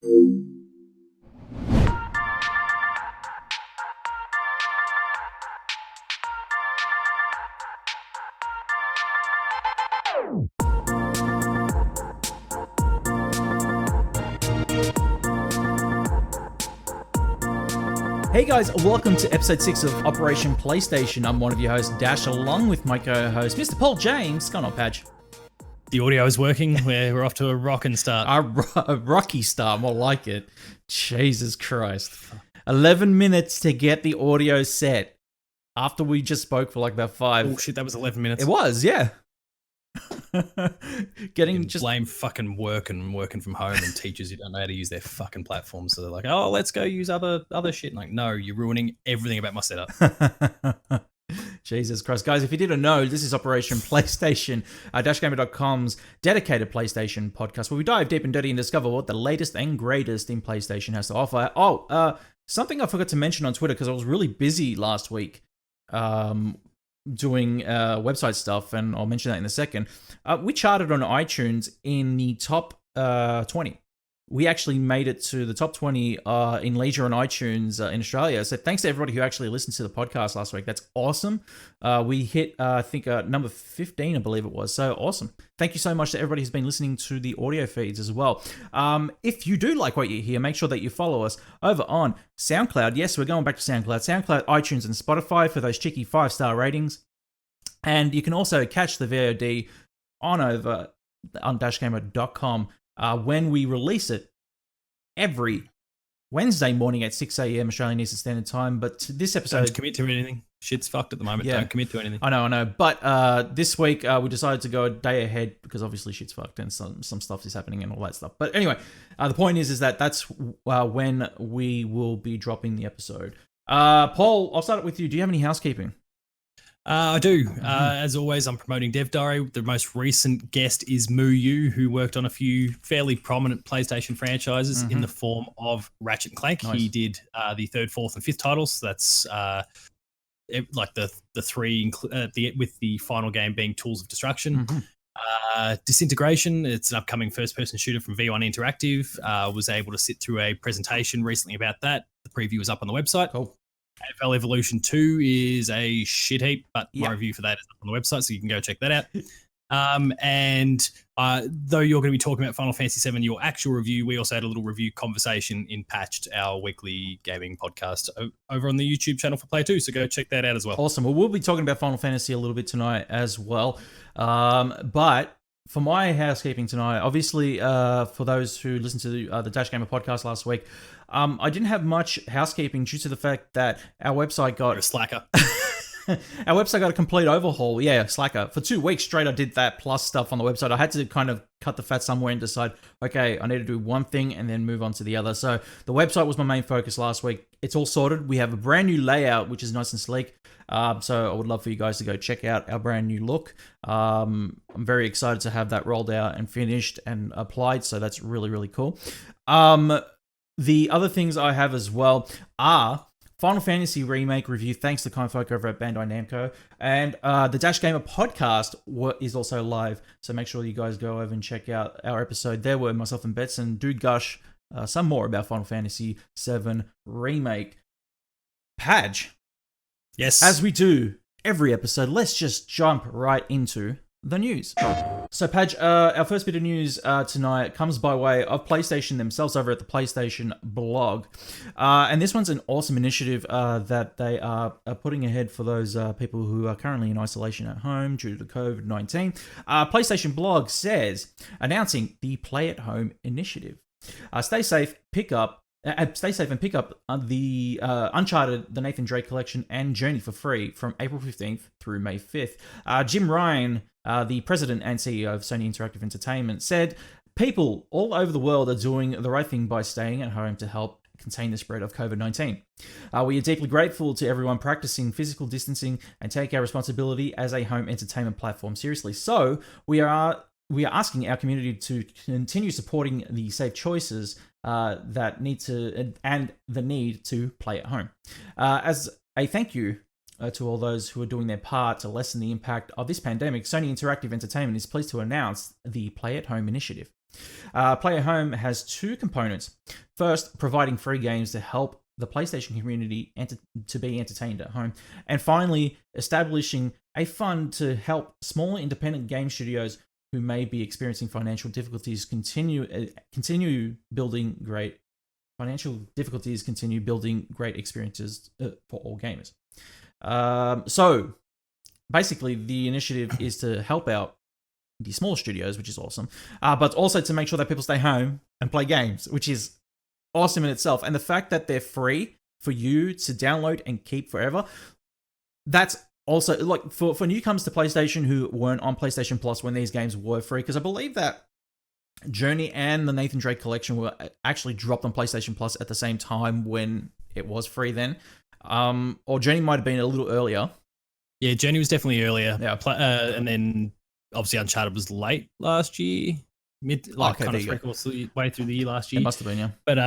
Hey guys, welcome to episode 6 of Operation PlayStation. I'm one of your hosts, Dash, along with my co-host, Mr. Paul James. What's going on, Patch? The audio is working. We're off to a rockin' start. A rocky start, more like it. Jesus Christ. 11 minutes to get the audio set after we just spoke for like about 5. Oh shit, that was 11 minutes. It was, yeah. Blame fucking work and working from home and teachers who don't know how to use their fucking platforms. So they're like, oh, let's go use other shit. Like, no, you're ruining everything about my setup. Jesus Christ. Guys, if you didn't know, this is Operation PlayStation, dashgamer.com's dedicated PlayStation podcast where we dive deep and dirty and discover what the latest and greatest in PlayStation has to offer. Something I forgot to mention on Twitter because I was really busy last week doing website stuff, and I'll mention that in a second. We charted on iTunes in the top 20. We actually made it to the top 20 in leisure on iTunes in Australia. So thanks to everybody who actually listened to the podcast last week. That's awesome. We hit, I think, number 15, I believe it was. So awesome. Thank you so much to everybody who's been listening to the audio feeds as well. If you do like what you hear, make sure that you follow us over on SoundCloud. Yes, we're going back to SoundCloud, iTunes, and Spotify for those cheeky 5-star ratings. And you can also catch the VOD on dashgamer.com when we release it every Wednesday morning at 6 a.m. Australian Eastern Standard Time. But this episode... Don't commit to anything. Shit's fucked at the moment. Yeah. Don't commit to anything. I know. But this week we decided to go a day ahead because obviously shit's fucked and some stuff is happening and all that stuff. But anyway, the point is that that's when we will be dropping the episode. Paul, I'll start with you. Do you have any housekeeping? I do. As always, I'm promoting Dev Diary. The most recent guest is Moo Yu, who worked on a few fairly prominent PlayStation franchises in the form of Ratchet & Clank. Nice. He did the 3rd, 4th, and 5th titles. So that's like the three, with the final game being Tools of Destruction. Disintegration, it's an upcoming first-person shooter from VII Interactive. Was able to sit through a presentation recently about that. The preview is up on the website. Cool. Afl Evolution 2 is a shit heap, but my review for that is up on the website, so you can go check that out. Though you're going to be talking about Final Fantasy VII, your actual review, we also had a little review conversation in Patched, our weekly gaming podcast, over on the YouTube channel for Play 2, so go check that out as well. Awesome. Well, we'll be talking about Final Fantasy a little bit tonight as well. But for my housekeeping tonight, obviously, for those who listened to the Dash Gamer podcast last week, I didn't have much housekeeping due to the fact that our website got... You're a slacker. Our website got a complete overhaul. Yeah, slacker. For 2 weeks straight, I did that plus stuff on the website. I had to kind of cut the fat somewhere and decide, okay, I need to do one thing and then move on to the other. So the website was my main focus last week. It's all sorted. We have a brand new layout, which is nice and sleek. So I would love for you guys to go check out our brand new look. I'm very excited to have that rolled out and finished and applied. So that's really, really cool. The other things I have as well are Final Fantasy Remake review, thanks to kind folk over at Bandai Namco. And the Dash Gamer podcast is also live. So make sure you guys go over and check out our episode there where myself and Betson do gush some more about Final Fantasy VII Remake. Padge. Yes. As we do every episode, let's just jump right into the news. So, Padge, our first bit of news tonight comes by way of PlayStation themselves over at the PlayStation blog. And this one's an awesome initiative that they are putting ahead for those people who are currently in isolation at home due to COVID-19. PlayStation blog says, announcing the Play at Home initiative. Stay safe and pick up the Uncharted, the Nathan Drake Collection, and Journey for free from April 15th through May 5th. Jim Ryan, the president and CEO of Sony Interactive Entertainment, said, people all over the world are doing the right thing by staying at home to help contain the spread of COVID-19. We are deeply grateful to everyone practicing physical distancing and take our responsibility as a home entertainment platform seriously. So we are asking our community to continue supporting the safe choices that need to and the need to play at home. As a thank you to all those who are doing their part to lessen the impact of this pandemic, Sony Interactive Entertainment is pleased to announce the Play at Home initiative. Play at Home has two components. First, providing free games to help the PlayStation community to be entertained at home. And finally, establishing a fund to help smaller independent game studios who may be experiencing financial difficulties continue building great experiences for all gamers. So basically, the initiative is to help out the small studios, which is awesome, but also to make sure that people stay home and play games, which is awesome in itself. And the fact that they're free for you to download and keep forever, that's also, like, for newcomers to PlayStation who weren't on PlayStation Plus when these games were free, because I believe that Journey and the Nathan Drake collection were actually dropped on PlayStation Plus at the same time when it was free then. Or Journey might have been a little earlier. Yeah, Journey was definitely earlier. Yeah. And then obviously Uncharted was late last year. Kind of three-quarters the way through the year last year. It must have been, yeah. But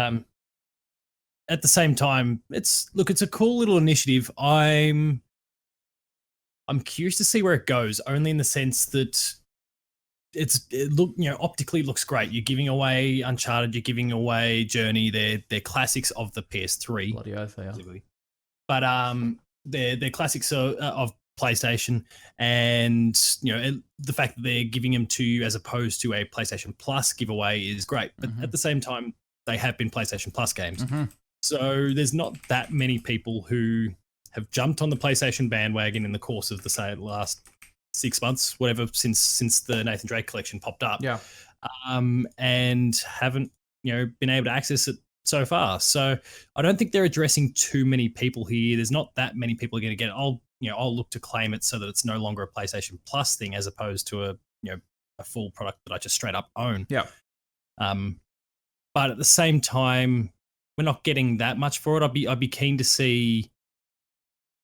at the same time, it's a cool little initiative. I'm curious to see where it goes, only in the sense that optically looks great. You're giving away Uncharted, you're giving away Journey. They're classics of the PS3. Bloody oath, they are. But they're classics of PlayStation, and the fact that they're giving them to you as opposed to a PlayStation Plus giveaway is great. But at the same time, they have been PlayStation Plus games, so there's not that many people who have jumped on the PlayStation bandwagon in the course of the last 6 months, whatever, since the Nathan Drake collection popped up, and haven't been able to access it so far. So I don't think they're addressing too many people here. There's not that many people are going to get it. I'll look to claim it so that it's no longer a PlayStation Plus thing, as opposed to a full product that I just straight up own. Yeah. But at the same time, we're not getting that much for it. I'd be keen to see,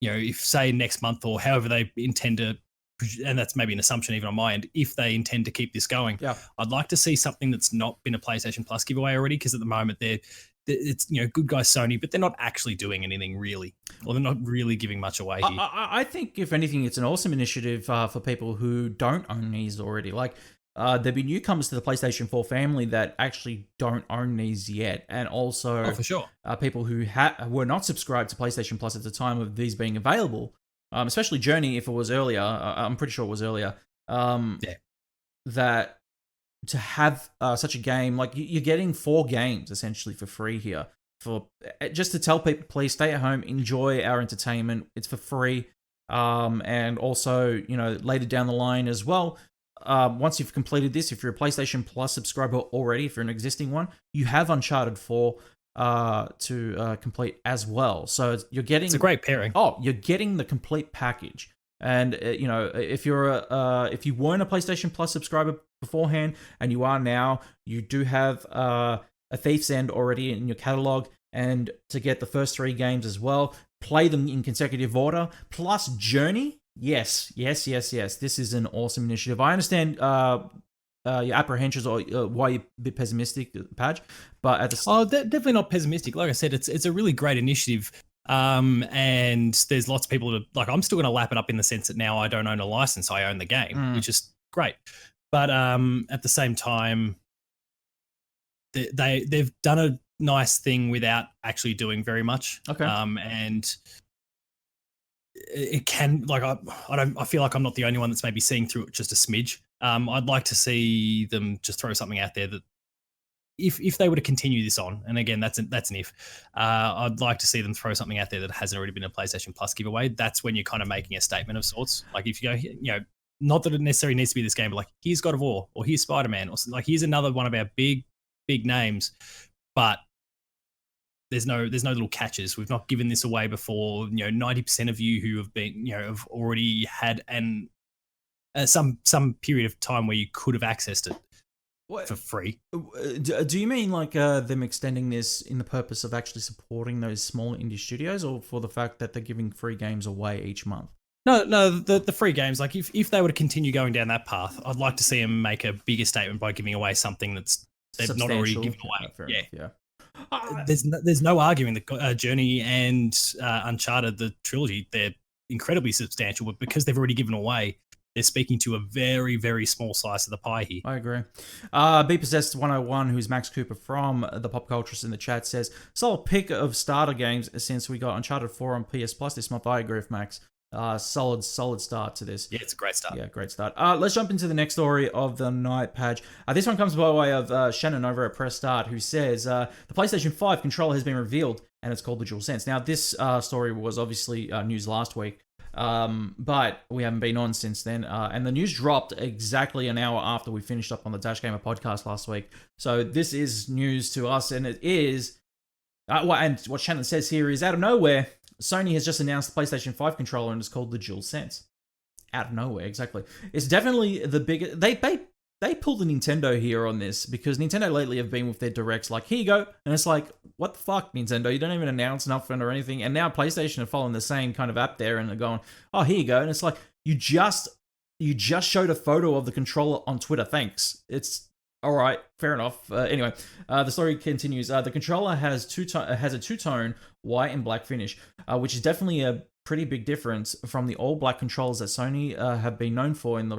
if say next month or however they intend to, and that's maybe an assumption even on my end, if they intend to keep this going, I'd like to see something that's not been a PlayStation Plus giveaway already, because at the moment it's good guys Sony, but they're not actually doing anything really, or they're not really giving much away here. I think if anything, it's an awesome initiative for people who don't own these already. Like there'll be newcomers to the PlayStation 4 family that actually don't own these yet, and also for sure, people who were not subscribed to PlayStation Plus at the time of these being available. Especially Journey, if it was earlier, I'm pretty sure it was earlier. That to have such a game, like you're getting 4 games essentially for free here, for just to tell people, please stay at home, enjoy our entertainment. It's for free, and also later down the line as well. Once you've completed this, if you're a PlayStation Plus subscriber already, if you're an existing one, you have Uncharted 4 to complete as well. So you're getting, it's a great pairing. Oh, you're getting the complete package. And if you weren't a PlayStation Plus subscriber beforehand and you are now, you do have a Thief's End already in your catalog, and to get the first 3 games as well, play them in consecutive order, plus Journey. Yes. This is an awesome initiative. I understand your apprehensions or why you're a bit pessimistic, Padge, but at the definitely not pessimistic. Like I said, it's a really great initiative. And there's lots of people that I'm still going to lap it up in the sense that now I don't own a license, I own the game, which is great. But at the same time, they've done a nice thing without actually doing very much. Okay. And it can, I feel like I'm not the only one that's maybe seeing through it just a smidge. I'd like to see them just throw something out there that, if they were to continue this on, and again, that's an if, I'd like to see them throw something out there that hasn't already been a PlayStation Plus giveaway. That's when you're kind of making a statement of sorts. Like if you go, not that it necessarily needs to be this game, but like here's God of War, or here's Spider-Man, or like here's another one of our big names, but there's no little catches. We've not given this away before. 90% of you who have been, have already had some period of time where you could have accessed it. What? For free. Do you mean like them extending this in the purpose of actually supporting those smaller indie studios, or for the fact that they're giving free games away each month? No, the free games. Like if they were to continue going down that path, I'd like to see them make a bigger statement by giving away something they've not already given away. Yeah. There's no arguing that Journey and Uncharted, the trilogy, they're incredibly substantial, but because they've already given away, they're speaking to a very, very small slice of the pie here. I agree. Be Possessed 101, who's Max Cooper from the Pop Culturist in the chat, says, solid pick of starter games since we got Uncharted 4 on PS Plus this month. I agree with Max. Solid start to this. Yeah, it's a great start. Yeah, great start. Let's jump into the next story of the night, Padge. This one comes by way of Shannon over at Press Start, who says, the PlayStation 5 controller has been revealed, and it's called the DualSense. Now, this story was obviously news last week. But we haven't been on since then. And the news dropped exactly an hour after we finished up on the Dash Gamer podcast last week. So this is news to us, and it is... and what Shannon says here is, out of nowhere, Sony has just announced the PlayStation 5 controller, and it's called the DualSense. Out of nowhere, exactly. It's definitely the biggest... They pulled the Nintendo here on this, because Nintendo lately have been with their directs like, here you go, and it's like, what the fuck, Nintendo? You don't even announce nothing or anything, and now PlayStation are following the same kind of app there, and they're going, oh, here you go, and it's like, you just showed a photo of the controller on Twitter, thanks. It's all right, fair enough. Anyway, the story continues. The controller has a two-tone white and black finish, which is definitely a pretty big difference from the all-black controllers that Sony have been known for in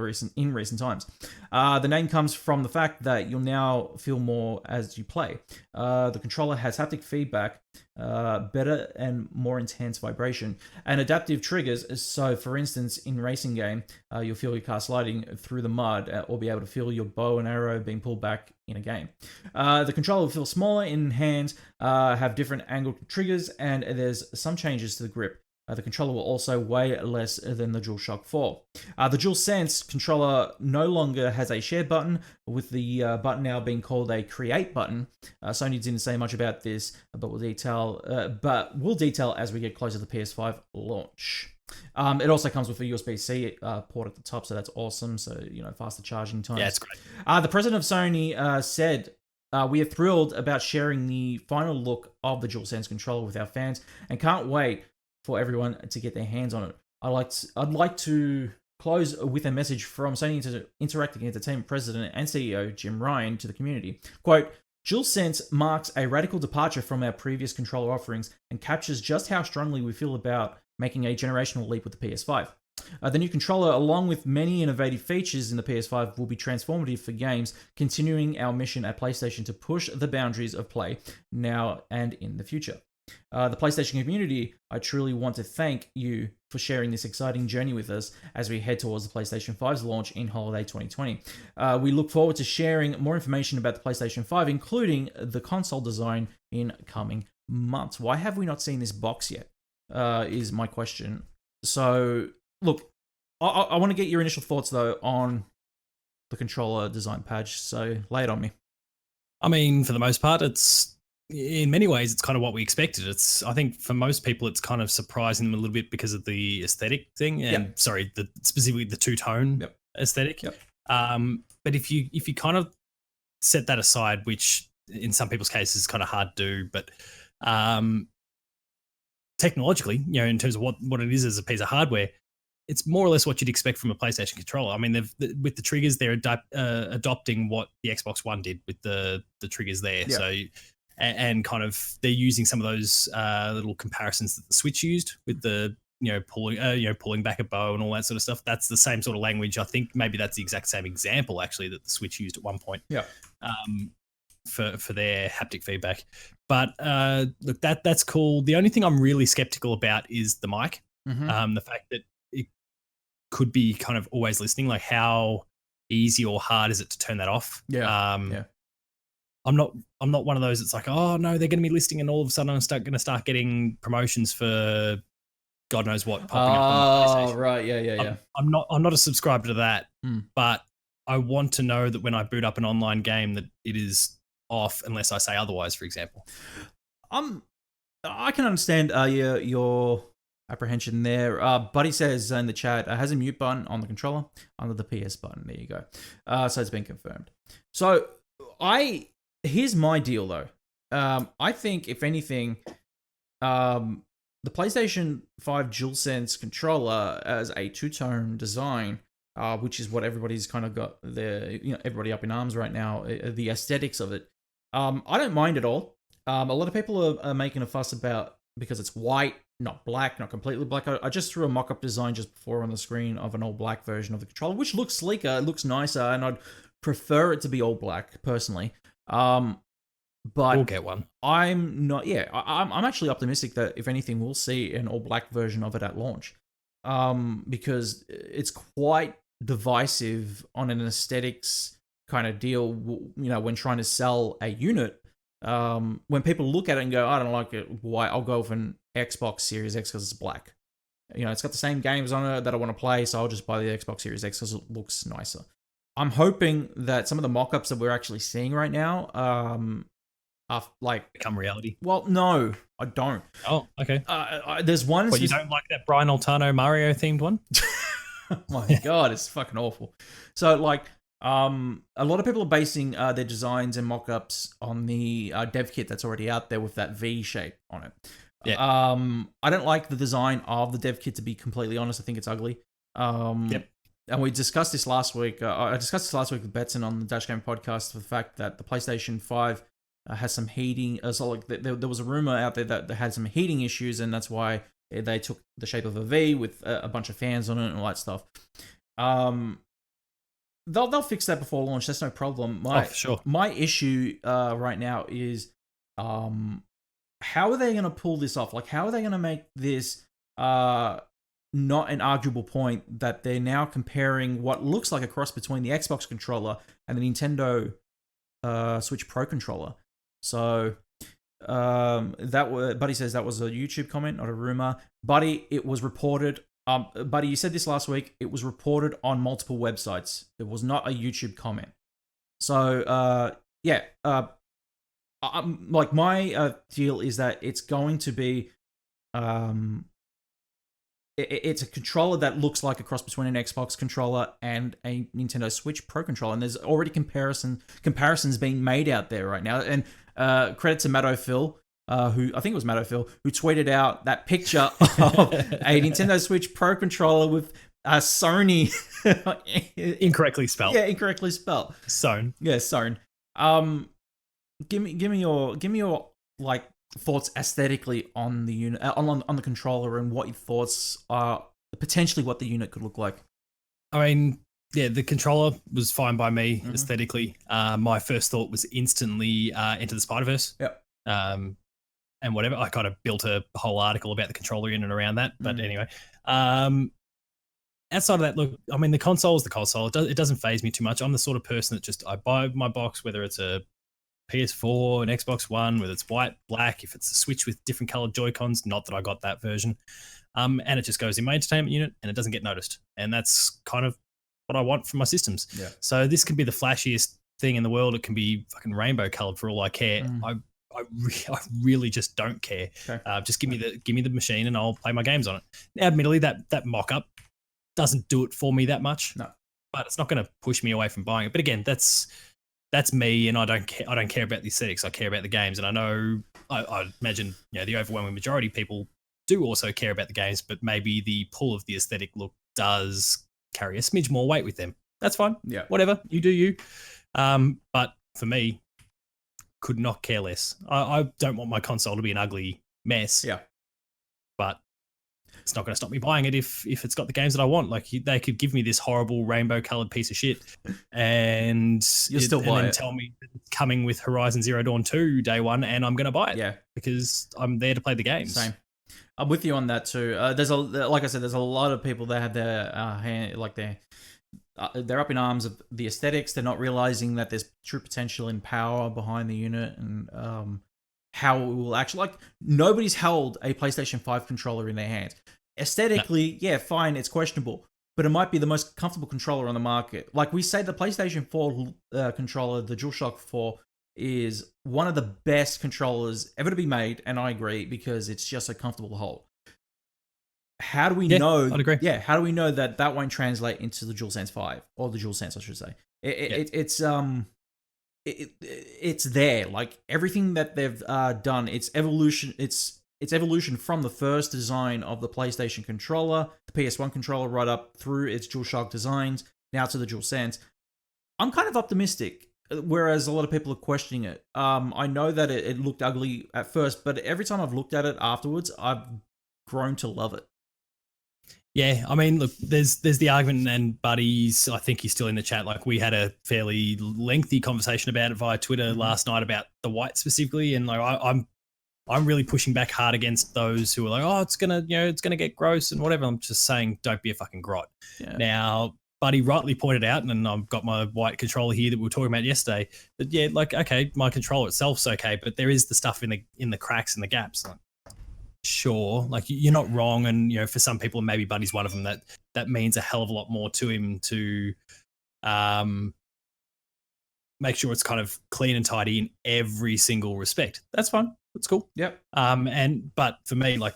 recent times. The name comes from the fact that you'll now feel more as you play. The controller has haptic feedback, better and more intense vibration, and adaptive triggers. So, for instance, in racing game, you'll feel your car sliding through the mud, or be able to feel your bow and arrow being pulled back in a game. The controller will feel smaller in hands, have different angled triggers, and there's some changes to the grip. The controller will also weigh less than the DualShock 4. The DualSense controller no longer has a share button, with the button now being called a create button. Sony didn't say much about this, but we'll detail as we get closer to the PS5 launch. It also comes with a USB-C port at the top, so that's awesome. So, faster charging times. Yeah, it's great. The president of Sony said, we are thrilled about sharing the final look of the DualSense controller with our fans, and can't wait for everyone to get their hands on it. I'd like to close with a message from Sony Interactive Entertainment President and CEO Jim Ryan to the community. Quote, DualSense marks a radical departure from our previous controller offerings and captures just how strongly we feel about making a generational leap with the PS5. The new controller, along with many innovative features in the PS5, will be transformative for games, continuing our mission at PlayStation to push the boundaries of play now and in the future. The PlayStation community, I truly want to thank you for sharing this exciting journey with us as we head towards the PlayStation 5's launch in holiday 2020. We look forward to sharing more information about the PlayStation 5, including the console design, in coming months. Why have we not seen this box yet? Is my question. So, look, I want to get your initial thoughts, though, on the controller design, Padge. So, lay it on me. I mean, for the most part, in many ways, it's kind of what we expected. I think for most people, it's kind of surprising them a little bit because of the aesthetic thing, and specifically the two-tone aesthetic. Yep. But if you kind of set that aside, which in some people's cases is kind of hard to do, but technologically, in terms of what it is as a piece of hardware, it's more or less what you'd expect from a PlayStation controller. I mean, with the triggers, they're adopting what the Xbox One did with the triggers there. Yeah. So. And kind of they're using some of those little comparisons that the Switch used with the pulling back a bow and all that sort of stuff. That's the same sort of language. I think maybe that's the exact same example actually that the Switch used at one point. Yeah. For their haptic feedback. But look, that's cool. The only thing I'm really skeptical about is the mic. Mm-hmm. The fact that it could be kind of always listening. Like, how easy or hard is it to turn that off? Yeah. I'm not one of those that's like, oh no, they're going to be listing, and all of a sudden I'm going to start getting promotions for God knows what popping up on the PlayStation. Right, yeah. I'm not a subscriber to that, but I want to know that when I boot up an online game that it is off unless I say otherwise, for example. I can understand your apprehension there. Buddy says in the chat, has a mute button on the controller under the PS button. There you go. So it's been confirmed. So here's my deal, though. I think, if anything, the PlayStation 5 DualSense controller as a two-tone design, which is what everybody's kind of got everybody up in arms right now, the aesthetics of it, I don't mind at all. A lot of people are making a fuss about because it's white not black, not completely black. I just threw a mock-up design just before on the screen of an all black version of the controller, which looks sleeker, it looks nicer, and I'd prefer it to be all black personally. But We'll get one. I'm not. Yeah, I'm actually optimistic that if anything, we'll see an all black version of it at launch. Because it's quite divisive on an aesthetics kind of deal. You know, when trying to sell a unit. When people look at it and go, I don't like it, why? I'll go with an Xbox Series X because it's black. You know, it's got the same games on it that I want to play, so I'll just buy the Xbox Series X because it looks nicer. I'm hoping that some of the mock-ups that we're actually seeing right now, are like become reality. Well, no, I don't. Oh, okay. There's one. But you don't like that Brian Altano Mario themed one? Oh my god, it's fucking awful. So like, a lot of people are basing their designs and mock-ups on the dev kit that's already out there with that V shape on it. Yeah. I don't like the design of the dev kit, to be completely honest. I think it's ugly. Yep. And we discussed this last week. I discussed this last week with Betson on the Dash Game podcast, the fact that the PlayStation 5 has some heating. So like there was a rumor out there that they had some heating issues, and that's why they took the shape of a V with a bunch of fans on it and all that stuff. They'll fix that before launch. That's no problem. For sure. My issue right now is how are they going to pull this off? Like, how are they going to make this not an arguable point that they're now comparing what looks like a cross between the Xbox controller and the Nintendo Switch Pro controller? So Buddy says that was a YouTube comment, not a rumor. Buddy, it was reported. Buddy, you said this last week. It was reported on multiple websites. It was not a YouTube comment. So like my deal is that it's going to be it's a controller that looks like a cross between an Xbox controller and a Nintendo Switch Pro controller, and there's already comparisons being made out there right now. And credit to Matto Phil, who I think it was Matto Phil, who tweeted out that picture of a Nintendo Switch Pro controller with a Sony incorrectly spelled. Yeah, incorrectly spelled. Sone. Yeah, Sone. Give me your like thoughts aesthetically on the unit, on the controller, and what your thoughts are potentially what the unit could look like. I mean, yeah, the controller was fine by me aesthetically. My first thought was instantly Into the Spider-Verse. Yep. And whatever, I kind of built a whole article about the controller in and around that. But anyway, outside of that, look, I mean, the console is the console. It doesn't faze me too much. I'm the sort of person that just, I buy my box, whether it's a PS4, an Xbox One, whether it's white, black, if it's a Switch with different colored Joy-Cons, not that I got that version. And it just goes in my entertainment unit and it doesn't get noticed. And that's kind of what I want from my systems. Yeah. So this can be the flashiest thing in the world. It can be fucking rainbow colored for all I care. I really just don't care. Okay. Just give me the machine and I'll play my games on it. Now, admittedly, that mock-up doesn't do it for me that much. No. But it's not going to push me away from buying it. But again, that's me, and I don't care about the aesthetics. I care about the games, and I know I imagine the overwhelming majority of people do also care about the games, but maybe the pull of the aesthetic look does carry a smidge more weight with them. That's fine. Yeah. Whatever, you do you. But for me, could not care less. I don't want my console to be an ugly mess. Yeah. But it's not going to stop me buying it if it's got the games that I want. Like, they could give me this horrible rainbow-colored piece of shit, and then tell me it's coming with Horizon Zero Dawn 2 day one, and I'm going to buy it. Yeah, because I'm there to play the games. Same. I'm with you on that too. Like I said, there's a lot of people that have their they're up in arms of the aesthetics. They're not realizing that there's true potential and power behind the unit, and how it will actually, like, nobody's held a PlayStation 5 controller in their hands. Aesthetically, yeah, fine, it's questionable, but it might be the most comfortable controller on the market. Like we say, the PlayStation 4 controller, the DualShock 4, is one of the best controllers ever to be made, and I agree, because it's just so comfortable to hold. How do we know? I'd agree. Yeah, how do we know that won't translate into the DualSense 5, or the DualSense, I should say? It's there. Like, everything that they've done, it's evolution. It's evolution from the first design of the PlayStation controller, the PS1 controller, right up through its DualShock designs, now to the DualSense. I'm kind of optimistic, whereas a lot of people are questioning it. I know that it looked ugly at first, but every time I've looked at it afterwards, I've grown to love it. Yeah, I mean, look, there's the argument, and Buddy's, I think he's still in the chat. Like, we had a fairly lengthy conversation about it via Twitter last night about the white specifically, and like I'm really pushing back hard against those who are like, oh, it's gonna get gross and whatever. I'm just saying, don't be a fucking grot. Yeah. Now, Buddy rightly pointed out, and I've got my white controller here that we were talking about yesterday. That yeah, like okay, my controller itself's okay, but there is the stuff in the cracks and the gaps. Like, sure, like you're not wrong, and for some people, and maybe Buddy's one of them, that means a hell of a lot more to him to make sure it's kind of clean and tidy in every single respect. That's fine. That's cool. Yep. But for me, like,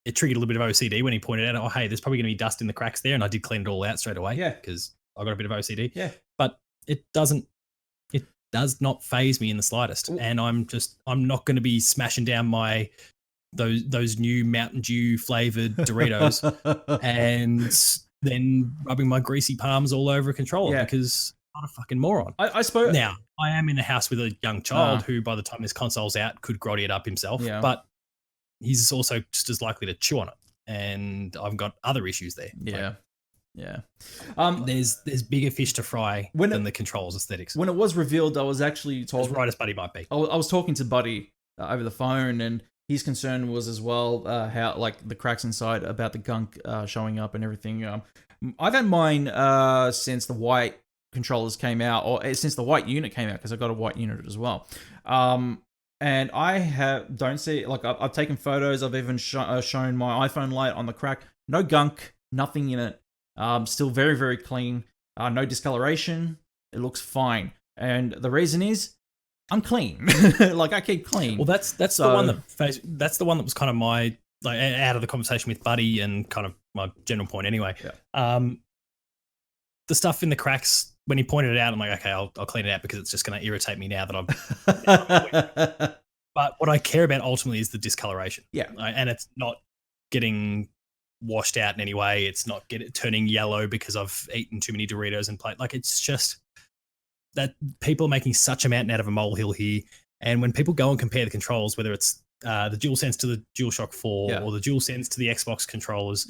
it triggered a little bit of OCD when he pointed out, oh, hey, there's probably going to be dust in the cracks there, and I did clean it all out straight away. Yeah. Because I got a bit of OCD. Yeah. But it does not faze me in the slightest, and I'm not going to be smashing down those new Mountain Dew flavored Doritos and then rubbing my greasy palms all over a controller because I'm not a fucking moron. I suppose. Now, I am in a house with a young child who, by the time this console's out, could grotty it up himself, but he's also just as likely to chew on it. And I've got other issues there. Yeah. Yeah. There's bigger fish to fry than the controls aesthetics. When it was revealed, I was actually told... As right as Buddy might be. I was talking to Buddy over the phone, and his concern was as well how, like, the cracks inside about the gunk showing up and everything. I've had mine since the white controllers came out, or since the white unit came out, because I got a white unit as well. And I don't see, like, I've taken photos. I've even shown my iPhone light on the crack. No gunk, nothing in it. Still very, very clean. No discoloration. It looks fine. And the reason is, I'm clean. Like, I keep clean. Well, that's the one that was kind of my, like, out of the conversation with Buddy and kind of my general point anyway. Yeah. The stuff in the cracks, when he pointed it out, I'm like, okay, I'll clean it out because it's just going to irritate me now that I'm. But what I care about ultimately is the discoloration. Yeah. And it's not getting washed out in any way. It's not turning yellow because I've eaten too many Doritos and played. Like, it's just that people are making such a mountain out of a molehill here. And when people go and compare the controls, whether it's the DualSense to the DualShock 4 or the DualSense to the Xbox controllers,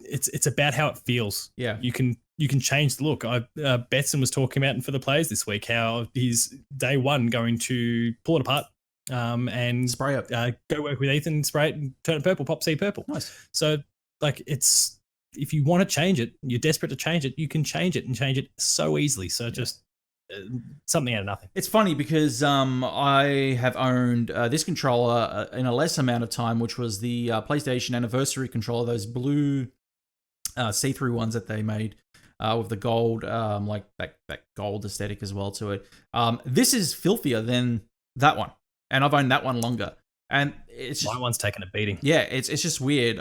it's about how it feels. Yeah, you can change the look. Betson was talking about for the players this week how he's day one going to pull it apart and spray it. Go work with Ethan, spray it and turn it purple, pop C purple. Nice. So, like, it's, if you want to change it, you're desperate to change it, you can change it and change it so easily. So just something out of nothing. It's funny because I have owned this controller in a less amount of time, which was the PlayStation Anniversary controller, those blue see-through ones that they made with the gold, like that gold aesthetic as well to it. This is filthier than that one, and I've owned that one longer. And it's just, my one's taken a beating. Yeah, it's just weird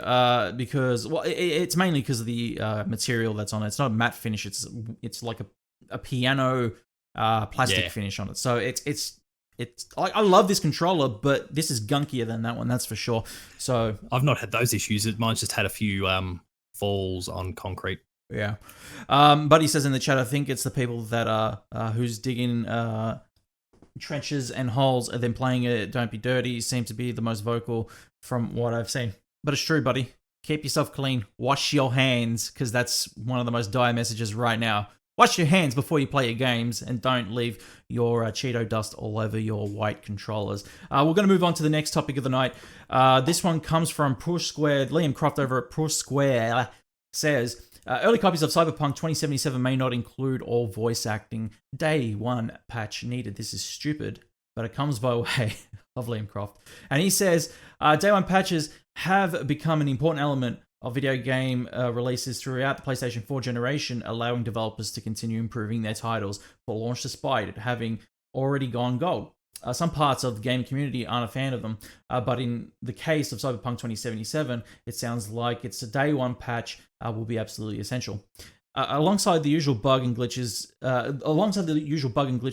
because, well, it's mainly because of the material that's on it. It's not a matte finish. It's like a piano plastic finish on it. So it's I love this controller, but this is gunkier than that one, that's for sure. So I've not had those issues. Mine's just had a few falls on concrete. Yeah. Buddy says in the chat, I think it's the people that are who's digging trenches and holes and then playing it Don't Be Dirty seem to be the most vocal from what I've seen. But it's true, buddy. Keep yourself clean. Wash your hands, because that's one of the most dire messages right now. Wash your hands before you play your games, and don't leave your Cheeto dust all over your white controllers. We're going to move on to the next topic of the night. This one comes from Push Squared. Liam Croft over at Push Square says, early copies of Cyberpunk 2077 may not include all voice acting. Day one patch needed. This is stupid, but it comes by way of Liam Croft. And he says, day one patches have become an important element of video game releases throughout the PlayStation 4 generation, allowing developers to continue improving their titles for launch despite it having already gone gold. Some parts of the game community aren't a fan of them, but in the case of Cyberpunk 2077, it sounds like it's a day one patch will be absolutely essential. Alongside the usual bug and glitch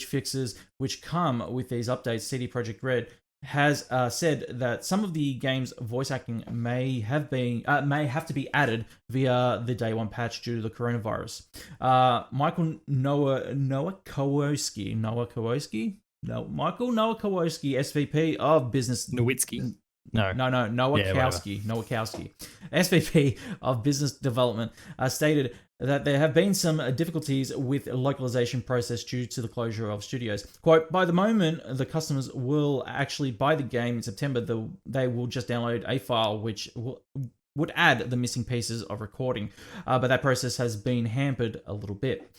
fixes which come with these updates, CD Projekt Red has said that some of the game's voice acting may have to be added via the day one patch due to the coronavirus. Michael Nowakowski No, Michael Nowakowski, SVP of Business. Nowitzki. No. Nowakowski. Nowakowski, SVP of Business Development, stated that there have been some difficulties with the localization process due to the closure of studios. Quote, by the moment the customers will actually buy the game in September, they will just download a file which would add the missing pieces of recording. But that process has been hampered a little bit.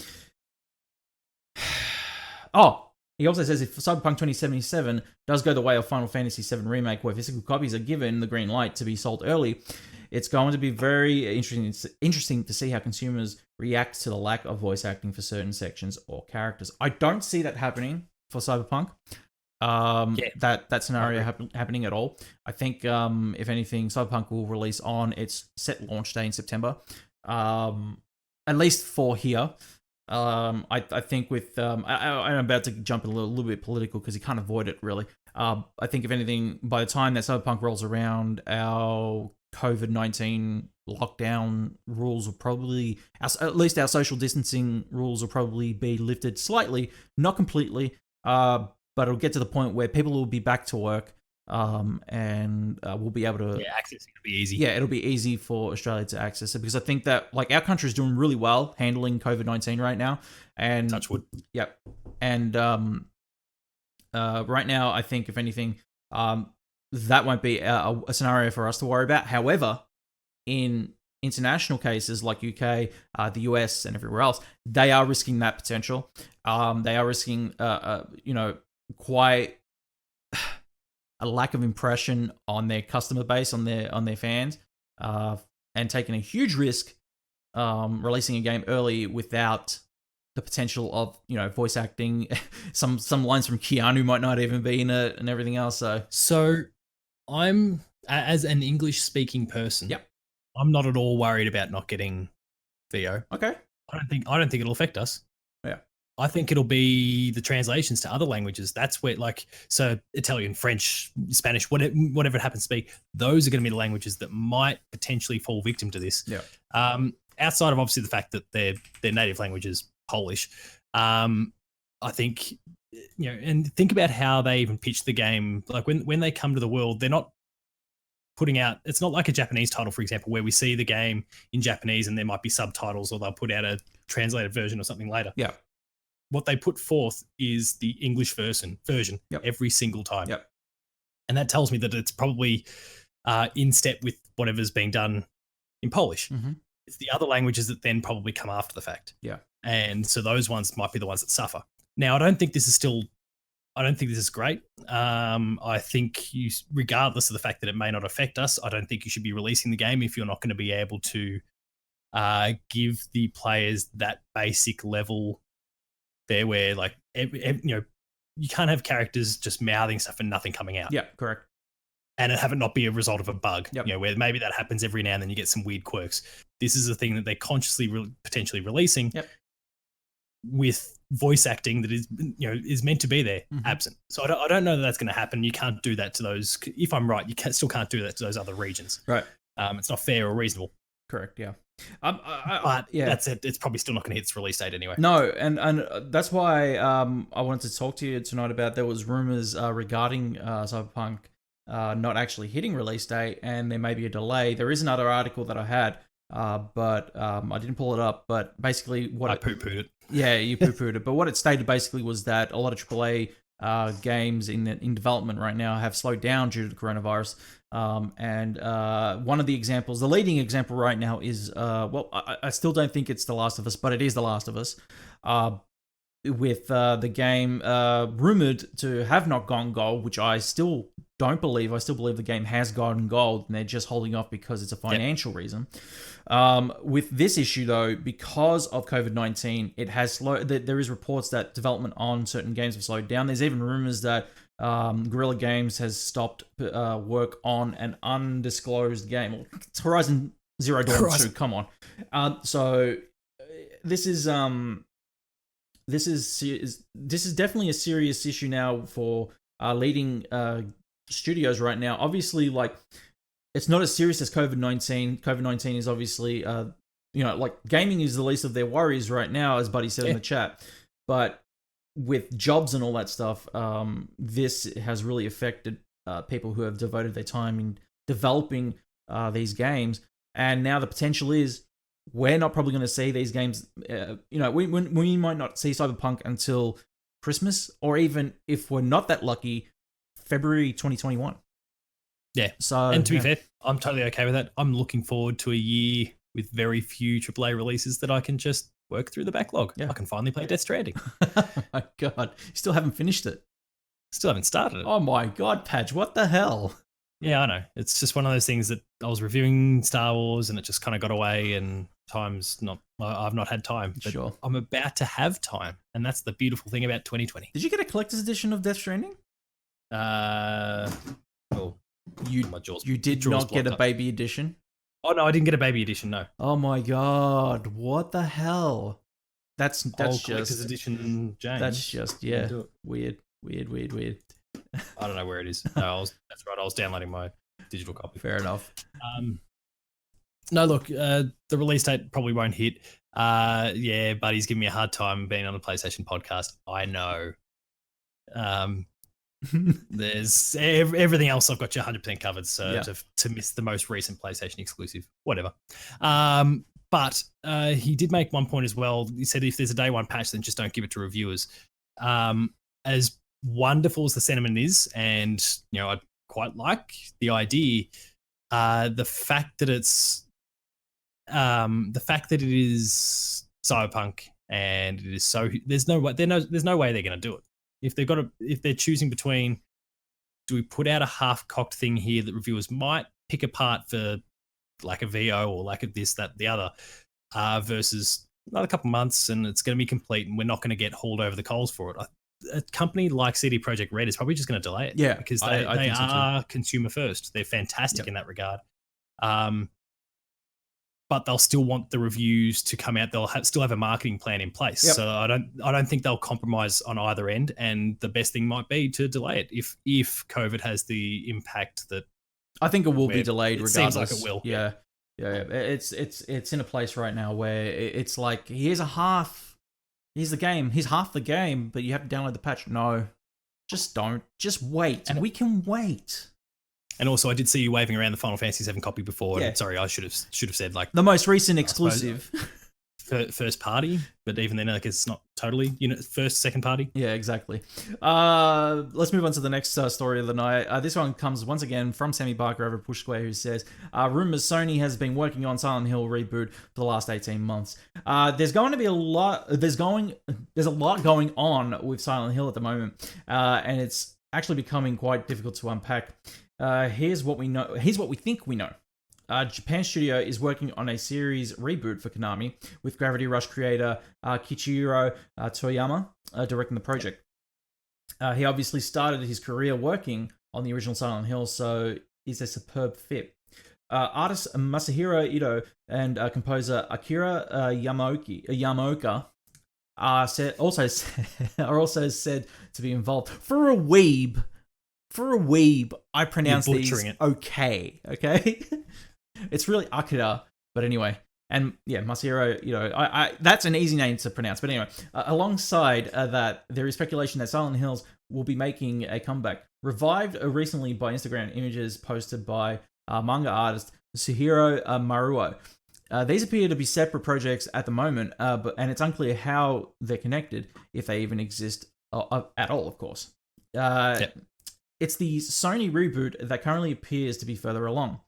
He also says if Cyberpunk 2077 does go the way of Final Fantasy VII Remake, where physical copies are given the green light to be sold early, it's going to be very interesting to see how consumers react to the lack of voice acting for certain sections or characters. I don't see that happening for Cyberpunk. That scenario happening at all. I think, if anything, Cyberpunk will release on its set launch day in September, at least for here. I think with I'm about to jump a little bit political because you can't avoid it really. I think if anything, by the time that Cyberpunk rolls around, our COVID-19 lockdown rules will probably, at least our social distancing rules will probably be lifted slightly, not completely, but it'll get to the point where people will be back to work, and we'll be able to accessing will be easy. Yeah, it'll be easy for Australia to access it because I think that like our country is doing really well handling COVID-19 right now, and touch wood. Yep, and right now I think if anything, that won't be a scenario for us to worry about. However, in international cases like UK, the US, and everywhere else, they are risking that potential. They are risking, quite a lack of impression on their customer base, on their fans, and taking a huge risk releasing a game early without the potential of voice acting. some lines from Keanu might not even be in it, and everything else. So I'm, as an English speaking person, yep, I'm not at all worried about not getting VO. Okay, I don't think it'll affect us. Yeah. I think it'll be the translations to other languages. That's where, so Italian, French, Spanish, whatever it happens to be, those are going to be the languages that might potentially fall victim to this. Yeah. Outside of obviously the fact that their native language is Polish, I think, and think about how they even pitch the game. Like when they come to the world, they're not putting out, it's not like a Japanese title, for example, where we see the game in Japanese and there might be subtitles, or they'll put out a translated version or something later. Yeah. What they put forth is the English version yep, every single time. Yep. And that tells me that it's probably in step with whatever's being done in Polish. Mm-hmm. It's the other languages that then probably come after the fact. Yeah. And so those ones might be the ones that suffer. Now, I don't think this is great. I think regardless of the fact that it may not affect us, I don't think you should be releasing the game if you're not going to be able to give the players that basic level there where you can't have characters just mouthing stuff and nothing coming out. Yeah, correct. And it have it not be a result of a bug. Yep. Where maybe that happens every now and then, you get some weird quirks. This is a thing that they're consciously potentially releasing. Yep. With voice acting that is meant to be there, absent. So I don't know that that's going to happen. You can't do that to those. If I'm right, you still can't do that to those other regions. Right. It's not fair or reasonable. Correct. Yeah. But that's it. It's probably still not going to hit its release date anyway. No, and that's why I wanted to talk to you tonight about, there was rumors regarding Cyberpunk not actually hitting release date, and there may be a delay. There is another article that I had, but I didn't pull it up. But basically, I poo-pooed it. Yeah, you poo-pooed it. But what it stated basically was that a lot of AAA games in development right now have slowed down due to the coronavirus. And one of the examples, the leading example right now is, I still don't think it's The Last of Us, but it is The Last of Us. With the game rumored to have not gone gold, which I still don't believe. I still believe the game has gone gold, and they're just holding off because it's a financial reason. With this issue, though, because of COVID-19, it has slowed. There is reports that development on certain games have slowed down. There's even rumors that Guerrilla Games has stopped work on an undisclosed game. It's Horizon Zero Dawn 2. Come on. So this is definitely a serious issue now for leading studios right now. Obviously, it's not as serious as COVID-19. COVID-19 is obviously, gaming is the least of their worries right now, as Buddy said in the chat. But with jobs and all that stuff, this has really affected people who have devoted their time in developing these games. And now the potential is we're not probably going to see these games. We might not see Cyberpunk until Christmas, or even if we're not that lucky, February 2021. Yeah. So, and to be fair, I'm totally okay with that. I'm looking forward to a year with very few AAA releases that I can just work through the backlog. Yeah. I can finally play Death Stranding. Oh my god, you still haven't finished it. Still haven't started it. Oh my god, Padge, what the hell? Yeah, I know. It's just one of those things that I was reviewing Star Wars and it just kind of got away, and I've not had time. But Sure. I'm about to have time, and that's the beautiful thing about 2020. Did you get a collector's edition of Death Stranding? You did not get a baby edition? Oh no, I didn't get a baby edition, no. Oh my god, what the hell? That's collector's edition, James. That's just weird. I don't know where it is. No, that's right. I was downloading my digital copy. Fair enough. No, look, the release date probably won't hit. Yeah, buddy's giving me a hard time being on a PlayStation podcast. I know. There's everything else. I've got you 100% covered. So yeah. to miss the most recent PlayStation exclusive, whatever. But he did make one point as well. He said if there's a day one patch, then just don't give it to reviewers. As wonderful as the sentiment is, and I quite like the idea. The fact that it is Cyberpunk and it is so there's no way they're going to do it. If they're choosing between, do we put out a half-cocked thing here that reviewers might pick apart for like a VO or like a this, that, the other, versus another couple months and it's going to be complete and we're not going to get hauled over the coals for it. A company like CD Projekt Red is probably just going to delay it. Yeah, because they are consumer first. They're fantastic in that regard. But they'll still want the reviews to come out. They'll still have a marketing plan in place. Yep. So I don't think they'll compromise on either end. And the best thing might be to delay it if COVID has the impact that I think it will be delayed regardless. Seems like it will. Yeah. It's in a place right now where it's like here's the game. Here's half the game, but you have to download the patch. No, just don't. Just wait. And we can wait. And also, I did see you waving around the Final Fantasy VII copy before. Yeah. Sorry, I should have said like the most recent exclusive, first party. But even then, I guess it's not totally first, second party. Yeah, exactly. Let's move on to the next story of the night. This one comes once again from Sammy Barker over at Push Square, who says, "Rumors Sony has been working on Silent Hill reboot for the last 18 months. There's going to be a lot. There's a lot going on with Silent Hill at the moment, and it's actually becoming quite difficult to unpack." Here's what we know. Here's what we think we know. Japan Studio is working on a series reboot for Konami, with Gravity Rush creator Kichiro Toyama directing the project. He obviously started his career working on the original Silent Hill, so is a superb fit. Artist Masahiro Ito and composer Akira Yamaoka are also said to be involved. For a weeb, I pronounce these okay. It's really Akira, but anyway. And yeah, Masahiro, I that's an easy name to pronounce. But anyway, alongside that, there is speculation that Silent Hills will be making a comeback. Revived recently by Instagram images posted by manga artist Suhiro Maruo. These appear to be separate projects at the moment, and it's unclear how they're connected, if they even exist at all, of course. It's the Sony reboot that currently appears to be further along.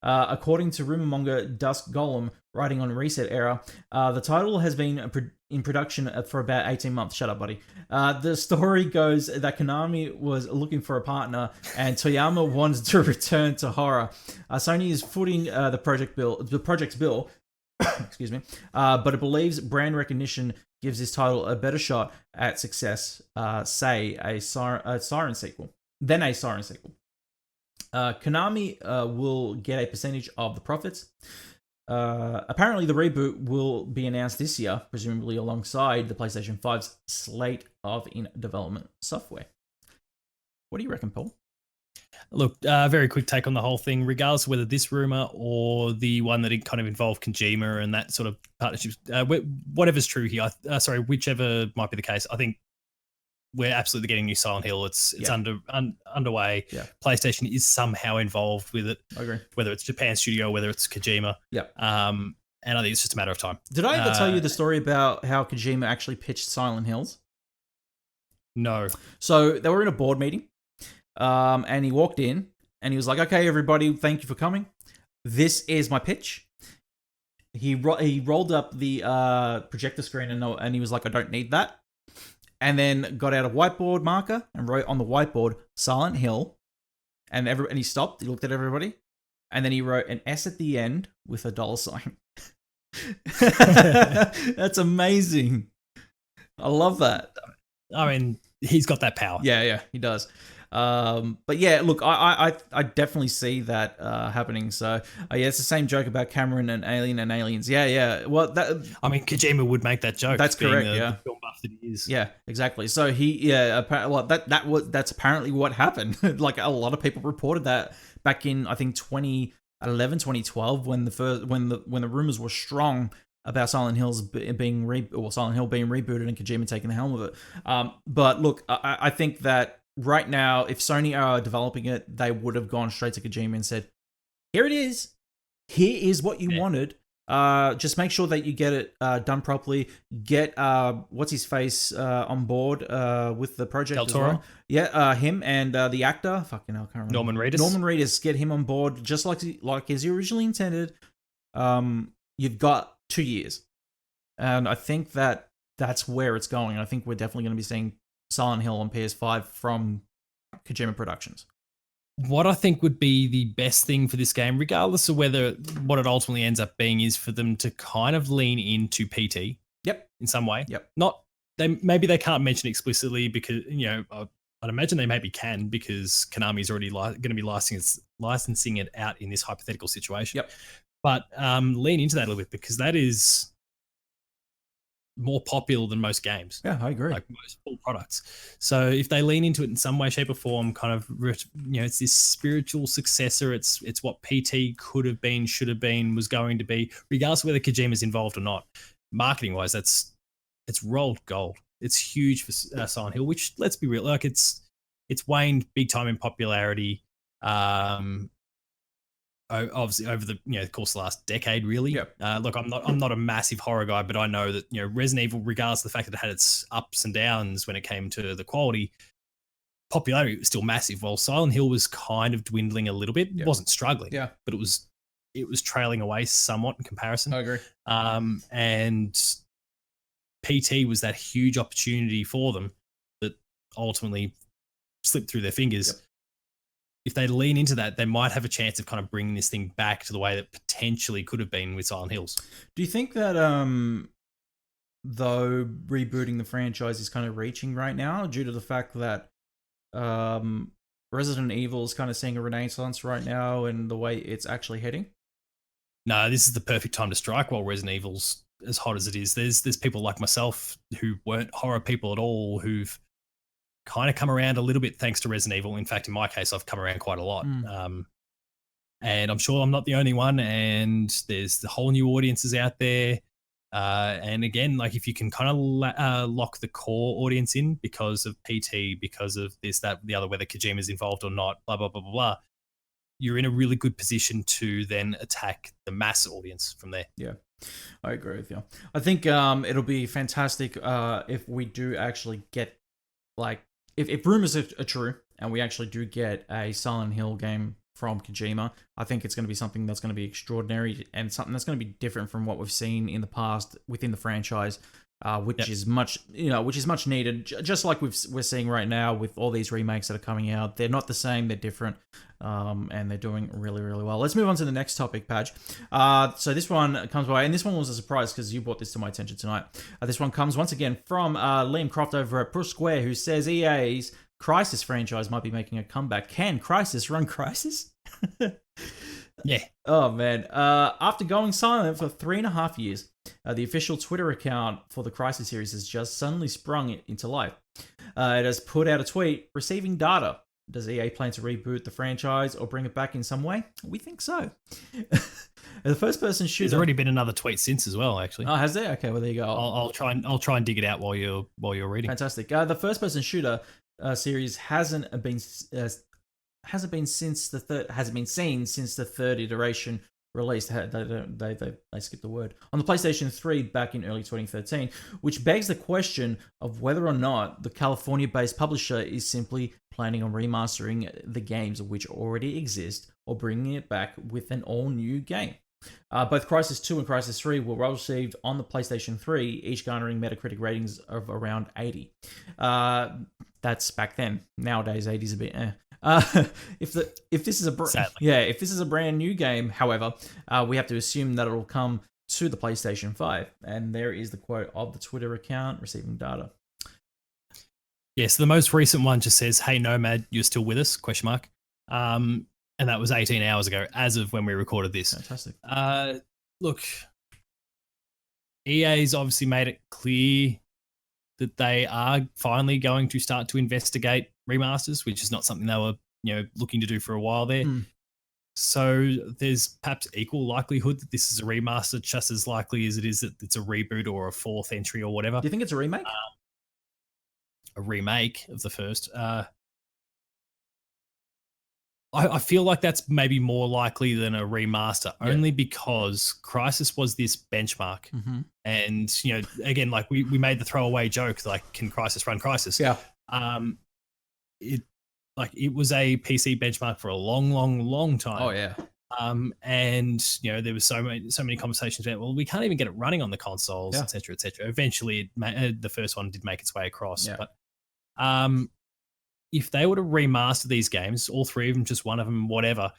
According to rumor monger Dusk Golem, writing on Reset Era, the title has been in production for about 18 months. Shut up, buddy. The story goes that Konami was looking for a partner, and Toyama wanted to return to horror. Sony is footing the project's bill, excuse me, but it believes brand recognition gives this title a better shot at success, say a Siren sequel. Then a Siren sequel. Konami will get a percentage of the profits. Apparently, the reboot will be announced this year, presumably alongside the PlayStation 5's slate of in-development software. What do you reckon, Paul? Look, very quick take on the whole thing. Regardless of whether this rumor or the one that kind of involved Kojima and that sort of partnerships, whatever's true here, whichever might be the case, I think we're absolutely getting new Silent Hill. It's underway. Yeah. PlayStation is somehow involved with it. I agree. Whether it's Japan Studio, whether it's Kojima. Yeah. And I think it's just a matter of time. Did I ever tell you the story about how Kojima actually pitched Silent Hills? No. So they were in a board meeting, and he walked in, and he was like, "Okay, everybody, thank you for coming. This is my pitch." He rolled up the projector screen, and he was like, "I don't need that." And then got out a whiteboard marker and wrote on the whiteboard Silent Hill, and he stopped. He looked at everybody, and then he wrote an S at the end with a dollar sign. That's amazing. I love that. I mean, he's got that power. Yeah, he does. But yeah, look, I definitely see that happening. So yeah, it's the same joke about Cameron and Alien and Aliens. Yeah. Well, I mean, Kojima would make that joke. That's correct. The film buff that he is. Yeah, exactly. So that's apparently what happened. Like a lot of people reported that back in, I think, 2011, 2012, when the rumors were strong about Silent Hill being rebooted and Kojima taking the helm of it. But look, I think that right now, if Sony are developing it, they would have gone straight to Kojima and said, "Here it is. Here is what you wanted. Just make sure that you get it done properly. Get what's his face on board with the project Del as Toro? well. Yeah, him and the actor. Fucking hell, I can't remember. Norman Reedus. Norman Reedus. Get him on board, just like as you originally intended. You've got 2 years, and I think that's where it's going. I think we're definitely going to be seeing Silent Hill on PS5 from Kojima Productions. What I think would be the best thing for this game, regardless of whether what it ultimately ends up being, is for them to kind of lean into PT. Yep. In some way. Yep. Maybe they can't mention explicitly because, I'd imagine they maybe can, because Konami's already going to be licensing it out in this hypothetical situation. Yep. But lean into that a little bit, because that is more popular than most games. Yeah, I agree. Like most full products. So if they lean into it in some way, shape, or form, kind of, it's this spiritual successor. It's what PT could have been, should have been, was going to be, regardless of whether Kojima's involved or not. Marketing wise, it's rolled gold. It's huge for Silent Hill, which, let's be real, like it's waned big time in popularity. Obviously over the course of the last decade, really. Yep. Look, I'm not a massive horror guy, but I know that Resident Evil, regardless of the fact that it had its ups and downs when it came to the quality, popularity was still massive. While Silent Hill was kind of dwindling a little bit. Yep. It wasn't struggling, but it was trailing away somewhat in comparison. I agree. And PT was that huge opportunity for them that ultimately slipped through their fingers. Yep. If they lean into that, they might have a chance of kind of bringing this thing back to the way that potentially could have been with Silent Hills. Do you think that, though rebooting the franchise is kind of reaching right now, due to the fact that Resident Evil is kind of seeing a renaissance right now and the way it's actually heading? No, this is the perfect time to strike while Resident Evil's as hot as it is. There's people like myself who weren't horror people at all, who've kind of come around a little bit thanks to Resident Evil. In fact, in my case, I've come around quite a lot. And I'm sure I'm not the only one. And there's the whole new audiences out there. And again, like if you can kind of lock the core audience in because of PT, because of this, that, the other, whether Kojima's involved or not, blah, blah, blah, blah, blah, you're in a really good position to then attack the mass audience from there. Yeah, I agree with you. I think it'll be fantastic if we do actually get, like, if rumors are true and we actually do get a Silent Hill game from Kojima, I think it's going to be something that's going to be extraordinary and something that's going to be different from what we've seen in the past within the franchise, which is much needed. Just like we're seeing right now with all these remakes that are coming out, they're not the same, they're different, and they're doing really, really well. Let's move on to the next topic, Padge. So this one comes by, and this one was a surprise because you brought this to my attention tonight. This one comes once again from Liam Croft over at Push Square, who says EA's CRYSIS franchise might be making a comeback. Can CRYSIS run CRYSIS? Yeah. Oh, man. After going silent for 3.5 years, the official Twitter account for the CRYSIS series has just suddenly sprung it into life. It has put out a tweet receiving data Does EA plan to reboot the franchise or bring it back in some way? We think so. The first-person shooter. There's already been another tweet since as well, actually. Oh, has there? Okay, well there you go. I'll try and dig it out while you're reading. Fantastic. The first-person shooter series hasn't been seen since the third iteration released. They skipped the word on the PlayStation 3 back in early 2013, which begs the question of whether or not the California-based publisher is simply planning on remastering the games which already exist or bringing it back with an all-new game. Both Crysis 2 and Crysis 3 were well received on the PlayStation 3, each garnering Metacritic ratings of around 80. That's back then. Nowadays, 80's a bit if this is a brand new game, however, we have to assume that it'll come to the PlayStation 5. And there is the quote of the Twitter account receiving data. Yes, the most recent one just says, "Hey Nomad, you're still with us?" ? And that was 18 hours ago, as of when we recorded this. Fantastic. Look, EA's obviously made it clear that they are finally going to start to investigate remasters, which is not something they were, looking to do for a while there. So there's perhaps equal likelihood that this is a remaster, just as likely as it is that it's a reboot or a fourth entry or whatever. Do you think it's a remake? A remake of the first. I feel like that's maybe more likely than a remaster, only because Crysis was this benchmark. And, again, like we made the throwaway joke, like, can Crysis run Crysis? Yeah. It was a PC benchmark for a long time. Oh, yeah. And, there was so many conversations about, well, we can't even get it running on the consoles, et cetera, et cetera. Eventually, the first one did make its way across. Yeah. But if they were to remaster these games, all three of them, just one of them, whatever,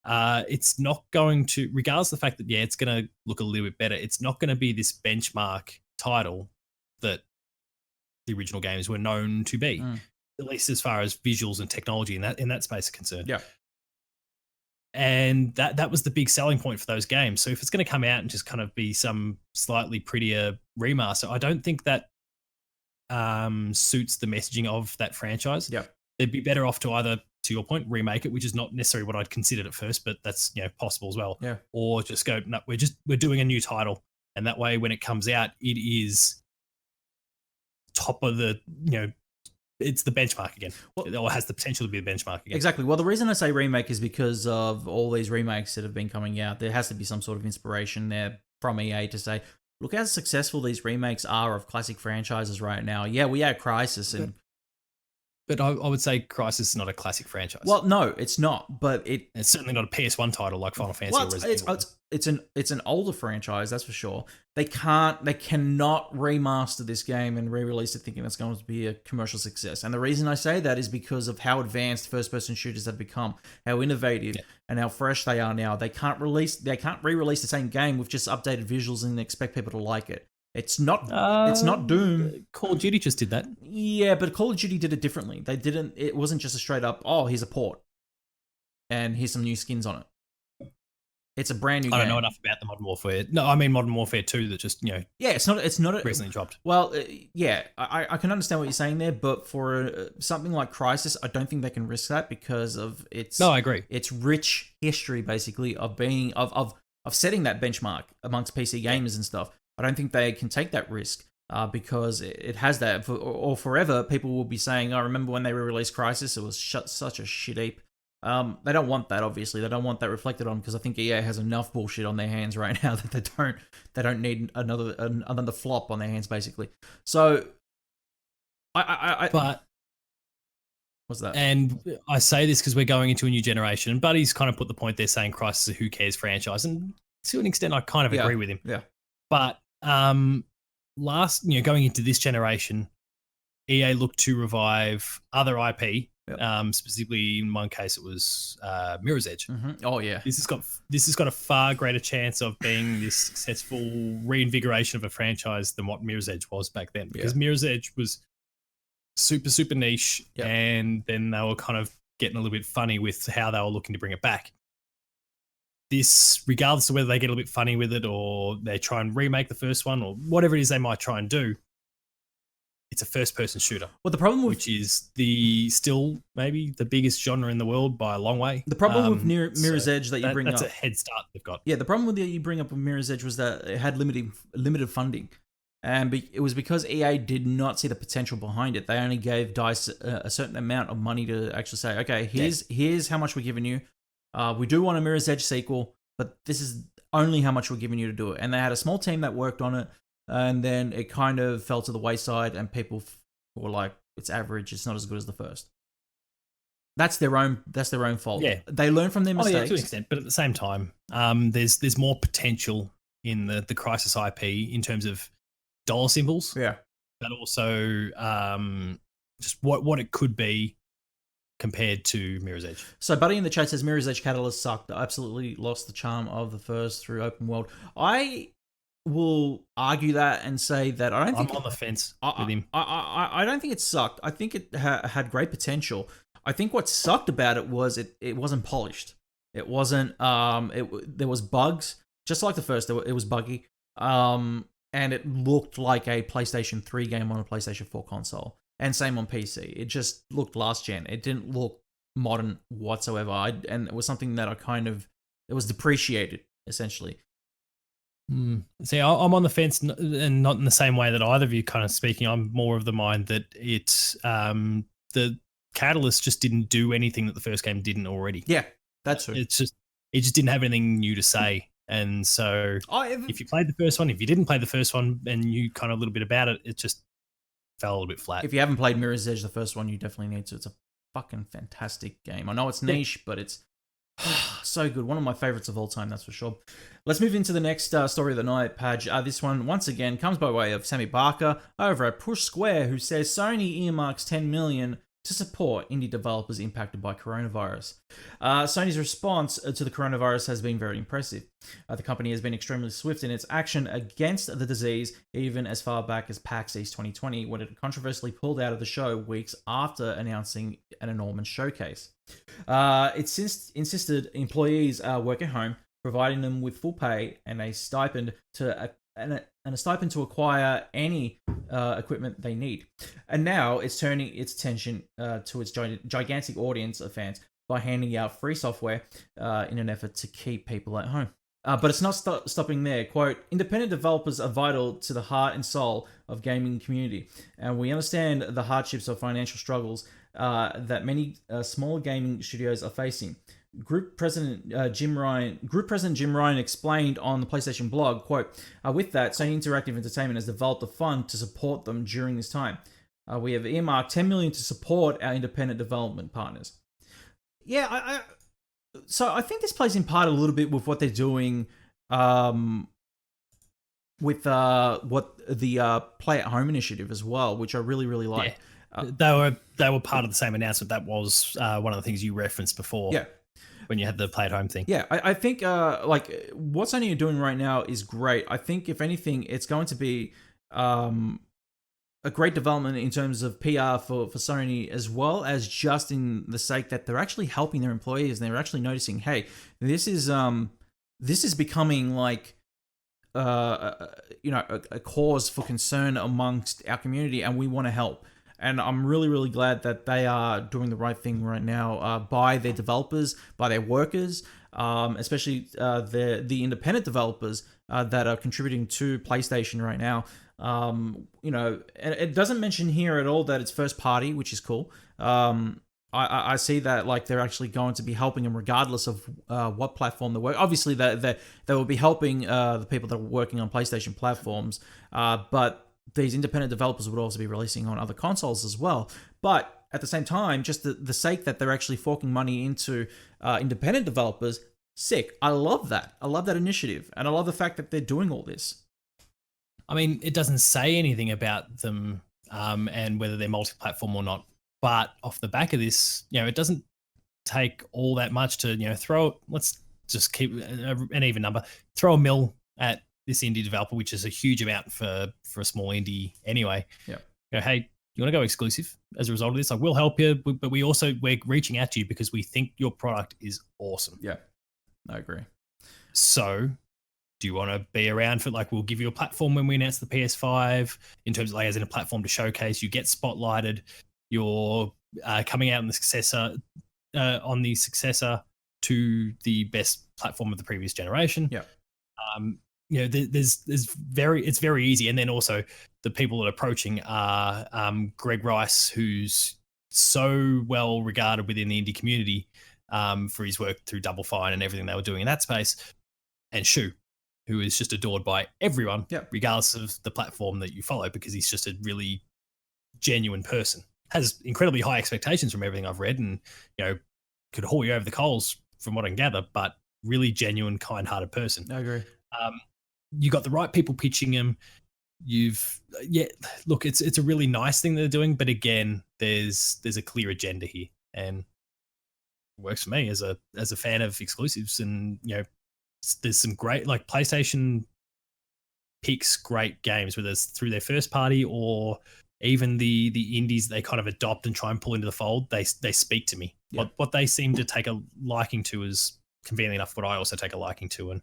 it's not going to, regardless of the fact that, it's going to look a little bit better, it's not going to be this benchmark title that the original games were known to be, at least as far as visuals and technology in that space are concerned. Yeah. And that was the big selling point for those games. So if it's going to come out and just kind of be some slightly prettier remaster, I don't think that suits the messaging of that franchise. Yeah. They'd be better off to either, to your point, remake it, which is not necessarily what I'd considered at first, but that's possible as well. Yeah. Or just go, no, we're doing a new title, and that way when it comes out, it is top of the it's the benchmark again, or has the potential to be the benchmark again. Exactly. Well, the reason I say remake is because of all these remakes that have been coming out. There has to be some sort of inspiration there from EA to say, look how successful these remakes are of classic franchises right now. Yeah, we had Crysis and. But I would say Crysis is not a classic franchise. Well, no, it's not. But it's certainly not a PS1 title like Final Fantasy or Resident Evil. It's an older franchise, that's for sure. They cannot remaster this game and re-release it thinking that's going to be a commercial success. And the reason I say that is because of how advanced first-person shooters have become, how innovative and how fresh they are now. They can't re-release the same game with just updated visuals and expect people to like it. It's not Doom. Call of Duty just did that. Yeah, but Call of Duty did it differently. It wasn't just a straight up, oh, here's a port and here's some new skins on it. It's a brand new game. I don't know enough about the Modern Warfare. No, I mean Modern Warfare 2 that just, Yeah, it's not recently dropped. Well, I can understand what you're saying there, but for something like Crysis, I don't think they can risk that because of its No, I agree. Its rich history basically of being of setting that benchmark amongst PC gamers and stuff. I don't think they can take that risk because it has that. Or forever, people will be saying, I remember when they re-released Crysis, it was such a shit heap. They don't want that, obviously. They don't want that reflected on because I think EA has enough bullshit on their hands right now that they don't need another flop on their hands, basically. So, But what's that? And I say this because we're going into a new generation. And Buddy's kind of put the point there saying Crysis is a who cares franchise. And to an extent, I kind of agree with him. Yeah. But going into this generation, EA looked to revive other IP. Specifically, in one case, it was Mirror's Edge. Mm-hmm. Oh yeah, this has got a far greater chance of being this successful reinvigoration of a franchise than what Mirror's Edge was back then. Because Mirror's Edge was super niche, and then they were kind of getting a little bit funny with how they were looking to bring it back. This, regardless of whether they get a little bit funny with it or they try and remake the first one or whatever it is they might try and do, it's a first-person shooter. Well, the problem with which is still maybe the biggest genre in the world by a long way. The problem with Mirror's Edge that you bring that's up, a head start they've got. Yeah, the problem with you bring up with Mirror's Edge was that it had limited funding, and it was because EA did not see the potential behind it. They only gave DICE a certain amount of money to actually say, okay, here's how much we're giving you. We do want a Mirror's Edge sequel, but this is only how much we're giving you to do it. And they had a small team that worked on it, and then it kind of fell to the wayside, and people were like, it's average, it's not as good as the first. That's their own fault. Yeah. They learn from their mistakes. Yeah, to an extent, but at the same time, there's more potential in the CRYSIS IP in terms of dollar symbols. Yeah. But also just what it could be compared to Mirror's Edge. So Buddy in the chat says Mirror's Edge Catalyst sucked. Absolutely lost the charm of the first through open world. I will argue that and say that I don't think I'm on the fence with him. I don't think it sucked. I think it had great potential. I think what sucked about it was it wasn't polished. It wasn't there was bugs, just like the first. It was buggy. And it looked like a PlayStation 3 game on a PlayStation 4 console. And same on PC. It just looked last gen. It didn't look modern whatsoever. And it was something that it was depreciated, essentially. See, I'm on the fence, and not in the same way that either of you kind of speaking. I'm more of the mind that it's the Catalyst just didn't do anything that the first game didn't already. Yeah, that's true. It just didn't have anything new to say. And so if you played the first one, if you didn't play the first one and you kind of a little bit about it, it just fell a little bit flat. If you haven't played Mirror's Edge, the first one, you definitely need to. It's a fucking fantastic game. I know it's niche, but it's so good. One of my favorites of all time, that's for sure. Let's move into the next story of the night, Padge. This one, once again, comes by way of Sammy Barker over at Push Square, who says Sony earmarks $10 million to support indie developers impacted by coronavirus. Sony's response to the coronavirus has been very impressive. The company has been extremely swift in its action against the disease, even as far back as PAX East 2020, when it controversially pulled out of the show weeks after announcing an enormous showcase. It insisted employees work at home, providing them with full pay and a stipend to acquire any equipment they need. And now it's turning its attention to its gigantic audience of fans by handing out free software in an effort to keep people at home. But it's not stopping there. Quote, independent developers are vital to the heart and soul of gaming community, and we understand the hardships of financial struggles that many smaller gaming studios are facing. Group President Jim Ryan explained on the PlayStation blog, quote, with that, Sony Interactive Entertainment has developed a fund to support them during this time. We have earmarked $10 million to support our independent development partners. Yeah, so I think this plays in part a little bit with what they're doing with what the Play at Home initiative as well, which I really, really like. Yeah. They were part of the same announcement. That was one of the things you referenced before. Yeah. When you had the Play at Home thing. Yeah, I think like what Sony are doing right now is great. I think if anything, it's going to be a great development in terms of PR for Sony, as well as just in the sake that they're actually helping their employees and they're actually noticing, hey, this is becoming like a cause for concern amongst our community, and we want to help. And I'm really, really glad that they are doing the right thing right now by their developers, by their workers, especially the independent developers that are contributing to PlayStation right now. And it doesn't mention here at all that it's first party, which is cool. I see that like they're actually going to be helping them regardless of what platform they work. Obviously, they will be helping the people that are working on PlayStation platforms, but these independent developers would also be releasing on other consoles as well. But at the same time, just the sake that they're actually forking money into independent developers, sick. I love that. I love that initiative. And I love the fact that they're doing all this. I mean, it doesn't say anything about them and whether they're multi-platform or not. But off the back of this, it doesn't take all that much to, let's just keep an even number, throw $1 million at this indie developer, which is a huge amount for a small indie anyway. Yeah. Hey, you want to go exclusive as a result of this? Like, we'll help you, but we're reaching out to you because we think your product is awesome. Yeah, I agree. So Do you want to be around for, like, we'll give you a platform when we announce the PS5 in terms of, like, as in a platform to showcase. You get spotlighted. You're coming out in the successor to the best platform of the previous generation. Yeah. It's very easy. And then also the people that are approaching are Greg Rice, who's so well regarded within the indie community for his work through Double Fine and everything they were doing in that space, and Shu, who is just adored by everyone, regardless of the platform that you follow, because he's just a really genuine person. Has incredibly high expectations from everything I've read, and could haul you over the coals from what I can gather, but really genuine, kind-hearted person. I agree. You got the right people pitching him. Look, it's a really nice thing they're doing, but again, there's a clear agenda here, and it works for me as a fan of exclusives. And there's some great, like, PlayStation picks great games, whether it's through their first party or even the indies they kind of adopt and try and pull into the fold. They speak to me. What they seem to take a liking to is, conveniently enough, what I also take a liking to.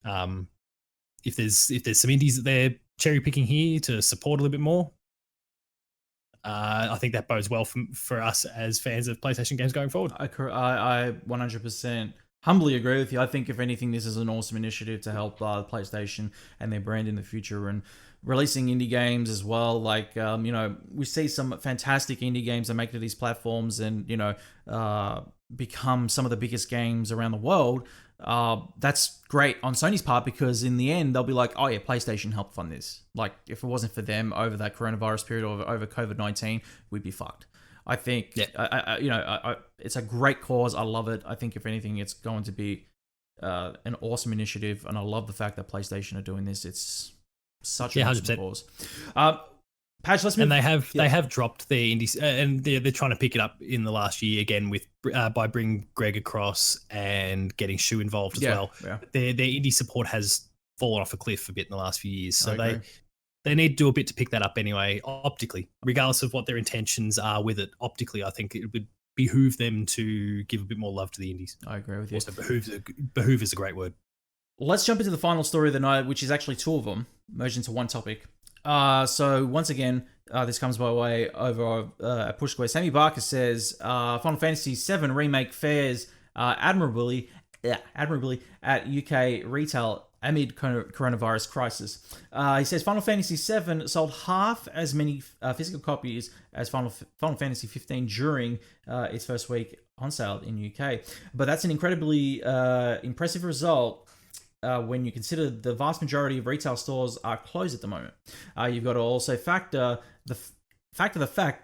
And if there's some indies that they're cherry picking here to support a little bit more, I think that bodes well for us as fans of PlayStation games going forward. I 100% humbly agree with you. I think, if anything, this is an awesome initiative to help PlayStation and their brand in the future, and releasing indie games as well. Like, we see some fantastic indie games that make it to these platforms and, become some of the biggest games around the world. That's great on Sony's part, because in the end, they'll be like, oh yeah, PlayStation helped fund this. Like, if it wasn't for them over that coronavirus period or over COVID-19, we'd be fucked. I think, it's a great cause. I love it. I think, if anything, it's going to be an awesome initiative, and I love the fact that PlayStation are doing this. It's such an awesome cause. Patch, let's move. And they have dropped their indies, and they're trying to pick it up in the last year again with by bringing Greg across and getting Shu involved as well. Yeah. Their indie support has fallen off a cliff a bit in the last few years, so they need to do a bit to pick that up anyway. Optically, regardless of what their intentions are with it, optically, I think it would behoove them to give a bit more love to the indies. I agree with you. Also, behoove is a great word. Let's jump into the final story of the night, which is actually two of them merged into one topic. So once again, this comes by way over a push square. Sammy Barker says Final Fantasy VII Remake fares admirably at UK retail amid coronavirus crisis. He says Final Fantasy VII sold half as many physical copies as Final Fantasy 15 during its first week on sale in UK. But that's an incredibly impressive result when you consider the vast majority of retail stores are closed at the moment. You've got to also factor the fact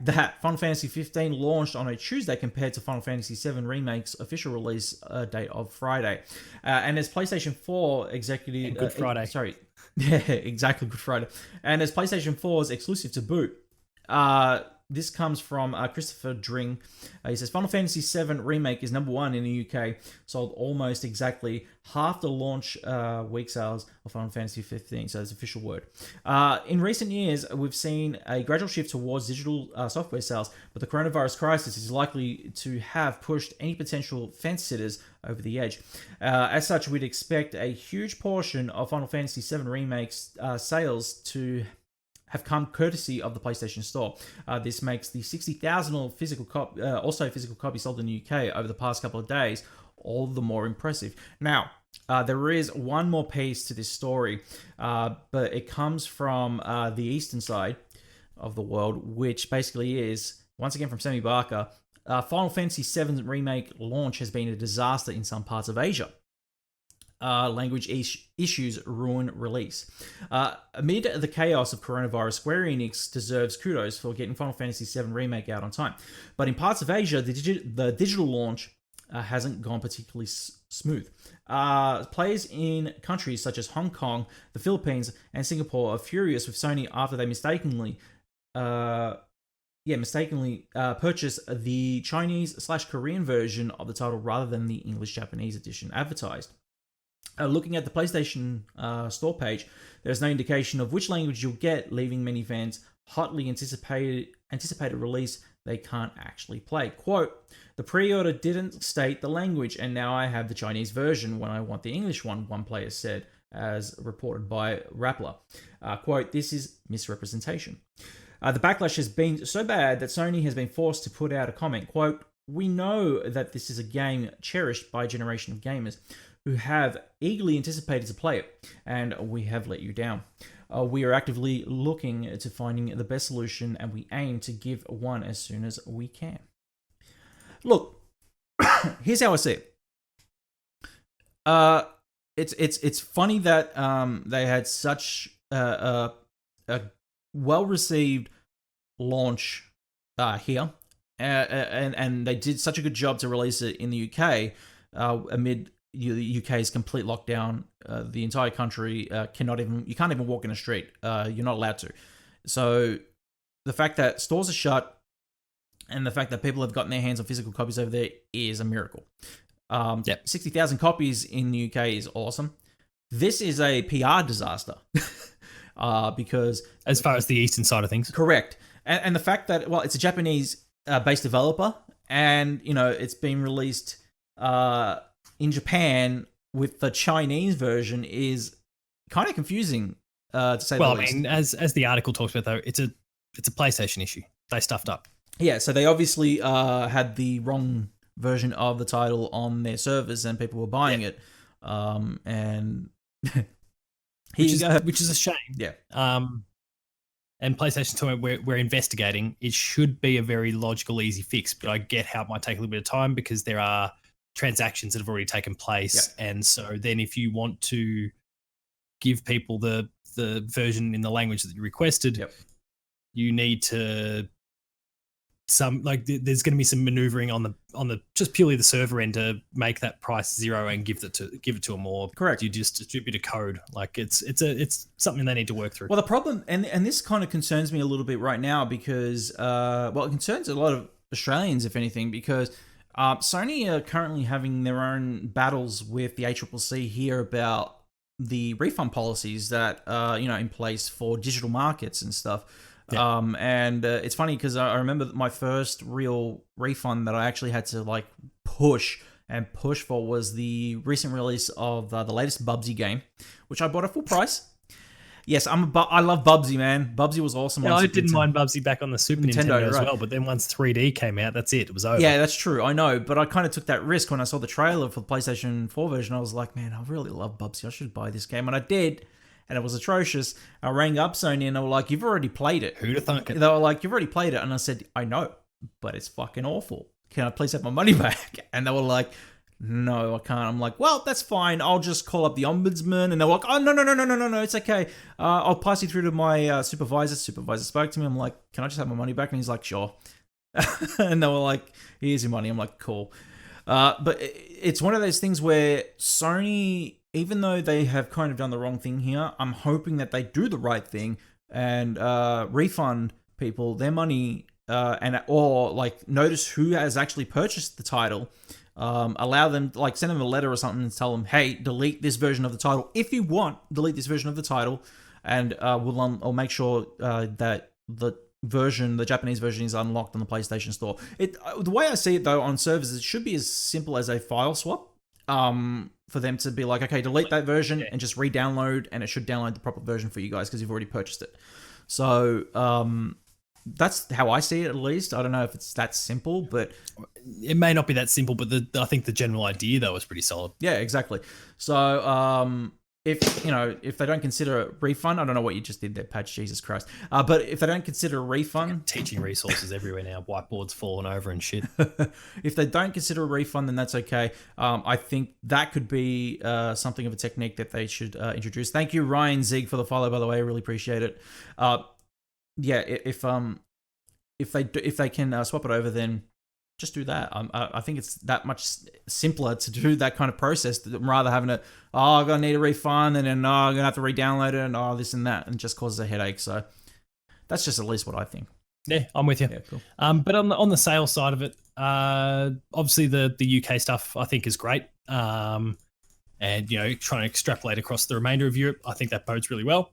that Final Fantasy 15 launched on a Tuesday compared to Final Fantasy 7 Remake's official release date of Friday. And as PlayStation 4 executive... Good Friday. Yeah, exactly, Good Friday. And as PlayStation 4's exclusive to boot, this comes from Christopher Dring. He says, Final Fantasy VII Remake is number one in the UK, sold almost exactly half the launch week sales of Final Fantasy 15, so that's official word. In recent years, we've seen a gradual shift towards digital software sales, but the coronavirus crisis is likely to have pushed any potential fence-sitters over the edge. As such, we'd expect a huge portion of Final Fantasy VII Remake's sales to have come courtesy of the PlayStation Store. This makes the 60,000 physical copies sold in the UK over the past couple of days all the more impressive. Now, there is one more piece to this story, but it comes from the eastern side of the world, which basically is, once again from Sammy Barker, Final Fantasy VII Remake launch has been a disaster in some parts of Asia. Language issues ruin release. Amid the chaos of coronavirus, Square Enix deserves kudos for getting Final Fantasy VII Remake out on time. But in parts of Asia, the digital launch hasn't gone particularly smooth. Players in countries such as Hong Kong, the Philippines, and Singapore are furious with Sony after they mistakenly purchased the Chinese/Korean version of the title rather than the English-Japanese edition advertised. Looking at the PlayStation store page, there's no indication of which language you'll get, leaving many fans hotly anticipated release they can't actually play. Quote, the pre-order didn't state the language, and now I have the Chinese version when I want the English one player said. as reported by Rappler. Quote, "This is misrepresentation. The backlash has been so bad that Sony has been forced to put out a comment. Quote, we know that this is a game cherished by a generation of gamers who have eagerly anticipated to play it, and we have let you down. We are actively looking to finding the best solution, and we aim to give one as soon as we can." Look, here's how I see it. It's funny that they had such a well-received launch here, and they did such a good job to release it in the UK amid the UK's complete lockdown. The entire country you can't even walk in a street. You're not allowed to. So the fact that stores are shut and the fact that people have gotten their hands on physical copies over there is a miracle. 60,000 copies in the UK is awesome. This is a PR disaster. Because as far as the eastern side of things, correct, and the fact that it's a Japanese based developer, and it's been released in Japan with the Chinese version is kind of confusing to say the least. I mean, as the article talks about though, it's a PlayStation issue. They stuffed up. Yeah, so they obviously had the wrong version of the title on their servers, and people were buying it, and. Which is a shame. Yeah. And PlayStation 2, we're investigating. It should be a very logical, easy fix, but I get how it might take a little bit of time because there are transactions that have already taken place. Yeah. And so then if you want to give people the version in the language that you requested, you need to there's going to be some maneuvering on the just purely the server end to make that price zero and give it to them, or correct, you just distribute a code. Like it's something they need to work through. Well, the problem and this kind of concerns me a little bit right now because it concerns a lot of Australians, if anything, because Sony are currently having their own battles with the ACCC here about the refund policies that in place for digital markets and stuff. Yeah. And it's funny because I remember my first real refund that I actually had to push for was the recent release of the latest Bubsy game, which I bought at full price. Yes, I love Bubsy, man. Bubsy was awesome. Yeah, I didn't mind Bubsy back on the Super Nintendo as well, but then once 3D came out, that's it. It was over. Yeah, that's true. I know, but I kind of took that risk when I saw the trailer for the PlayStation 4 version. I was like, man, I really love Bubsy. I should buy this game, and I did. And it was atrocious. I rang up Sony and they were like, "You've already played it." Who'd have thunk it? They were like, "You've already played it." And I said, "I know, but it's fucking awful. Can I please have my money back?" And they were like, "No, I can't." I'm like, "Well, that's fine. I'll just call up the ombudsman." And they were like, "Oh, no, it's okay. I'll pass you through to my supervisor." Supervisor spoke to me. I'm like, "Can I just have my money back?" And he's like, "Sure." And they were like, "Here's your money." I'm like, "Cool." But it's one of those things where Sony, even though they have kind of done the wrong thing here, I'm hoping that they do the right thing and refund people their money or notice who has actually purchased the title. Allow them, send them a letter or something and tell them, "Hey, delete this version of the title. If you want, delete this version of the title, and I'll make sure that the Japanese version is unlocked on the PlayStation Store." The way I see it though on servers, it should be as simple as a file swap. For them to be like, "Okay, delete that version and just re-download, and it should download the proper version for you guys because you've already purchased it." So that's how I see it, at least. I don't know if it's that simple, but it may not be that simple. But I think the general idea though is pretty solid. Yeah, exactly. So if they don't consider a refund, I don't know what you just did there, Patch, Jesus Christ. But if they don't consider a refund... Teaching resources everywhere now, whiteboards falling over and shit. If they don't consider a refund, then that's okay. I think that could be something of a technique that they should introduce. Thank you, Ryan Zig, for the follow, by the way. I really appreciate it. If they can swap it over, then just do that. I think it's that much simpler to do that kind of process rather having to, I'm going to need a refund and then I'm going to have to re-download it and this and that, and just causes a headache. So that's just at least what I think. Yeah, I'm with you. Yeah, cool. But on the sales side of it, obviously the UK stuff I think is great. And trying to extrapolate across the remainder of Europe, I think that bodes really well.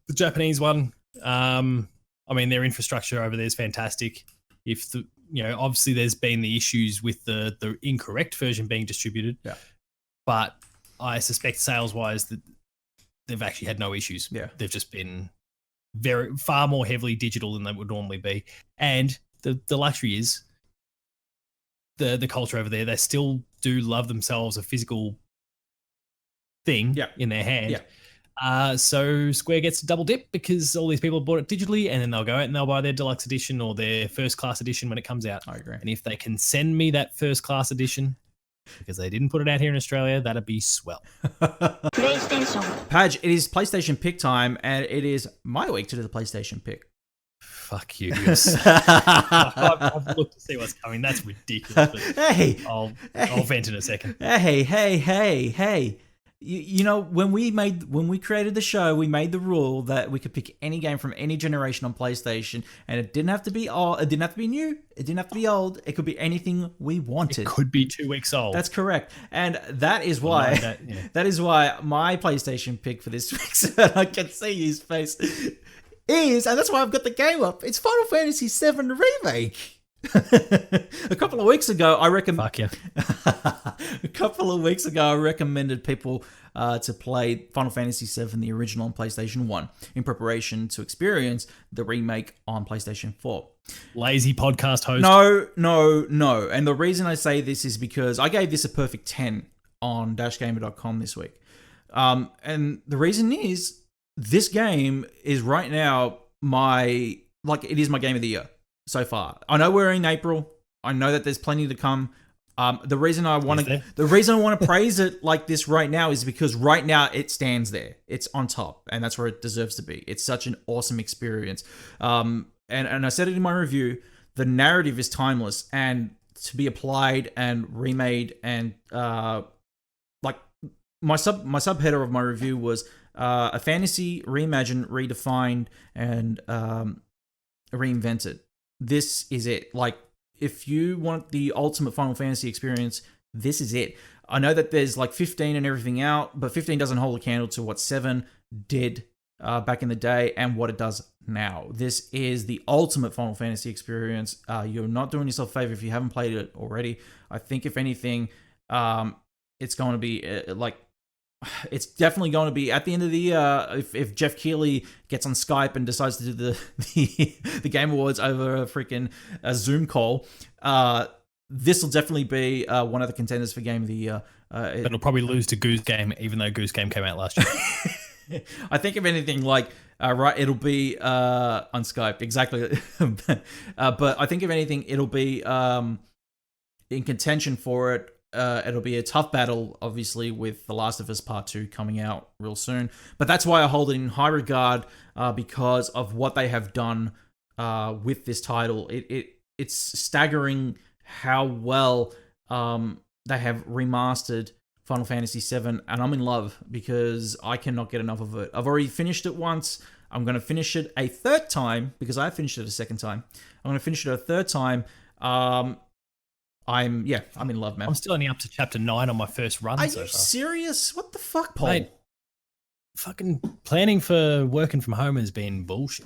The Japanese one, their infrastructure over there is fantastic. If obviously there's been the issues with the incorrect version being distributed. Yeah. But I suspect sales-wise that they've actually had no issues. Yeah. They've just been far more heavily digital than they would normally be. And the luxury is the culture over there. They still do love themselves a physical thing in their hand. Yeah. So Square gets to double dip because all these people have bought it digitally, and then they'll go out and they'll buy their deluxe edition or their first class edition when it comes out. I agree. And if they can send me that first class edition, because they didn't put it out here in Australia, that'd be swell. PlayStation. Padge, it is PlayStation pick time, and it is my week to do the PlayStation pick. Fuck you. I've looked to see what's coming. That's ridiculous. Hey, I'll vent in a second. Hey. You know, when we created the show, we made the rule that we could pick any game from any generation on PlayStation, and it didn't have to be old, it didn't have to be new, it didn't have to be old, it could be anything we wanted. It could be 2 weeks old. That's correct. And that is why that is why my PlayStation pick for this week, so that I can see his face, is, and that's why I've got the game up, it's Final Fantasy VII Remake. A couple of weeks ago, I recommended people to play Final Fantasy VII, the original on PlayStation 1, in preparation to experience the remake on PlayStation 4. Lazy podcast host. No. And the reason I say this is because I gave this a perfect 10 on dashgamer.com this week. And the reason is, this game is right now it is my game of the year so far. I know we're in April. I know that there's plenty to come. The reason I want to praise it like this right now is because right now it stands there. It's on top, and that's where it deserves to be. It's such an awesome experience. And I said it in my review. The narrative is timeless and to be applied and remade. And like my subheader of my review was a fantasy reimagined, redefined, and reinvented. This is it. Like, if you want the ultimate Final Fantasy experience, this is it. I know that there's like 15 and everything out, but 15 doesn't hold a candle to what 7 did back in the day and what it does now. This is the ultimate Final Fantasy experience. You're not doing yourself a favor if you haven't played it already. I think if anything, it's going to be it's definitely going to be at the end of the year. If Jeff Keighley gets on Skype and decides to do the Game Awards over a freaking Zoom call, this will definitely be one of the contenders for Game of the Year. It'll probably lose to Goose Game, even though Goose Game came out last year. I think if anything, it'll be on Skype, exactly. But I think if anything, it'll be in contention for it. It'll be a tough battle, obviously, with The Last of Us Part 2 coming out real soon. But that's why I hold it in high regard, because of what they have done with this title. It's staggering how well they have remastered Final Fantasy VII, and I'm in love because I cannot get enough of it. I've already finished it once. I'm going to finish it a third time because I finished it a second time. I'm going to finish it a third time. I'm in love, man. I'm still only up to chapter 9 on my first run. Are you serious? What the fuck, Paul? Mate, fucking planning for working from home has been bullshit.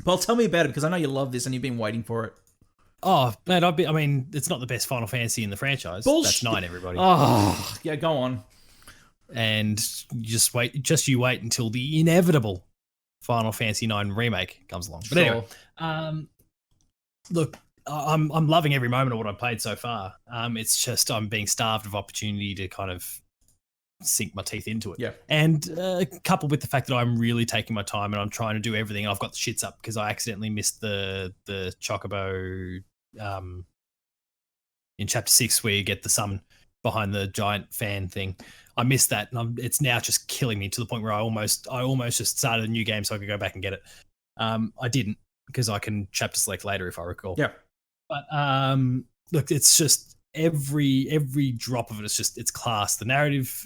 Paul, tell me about it because I know you love this and you've been waiting for it. Oh, man, it's not the best Final Fantasy in the franchise. Bullshit. That's 9, everybody. Oh, yeah, go on. And you wait until the inevitable Final Fantasy 9 remake comes along. But anyway, look, I'm loving every moment of what I've played so far. It's just I'm being starved of opportunity to kind of sink my teeth into it. Yeah. And coupled with the fact that I'm really taking my time and I'm trying to do everything, I've got the shits up because I accidentally missed the Chocobo in chapter 6 where you get the summon behind the giant fan thing. I missed that, and it's now just killing me to the point where I almost just started a new game so I could go back and get it. I didn't because I can chapter select later if I recall. Yeah. But look, it's just every drop of it is just it's class. The narrative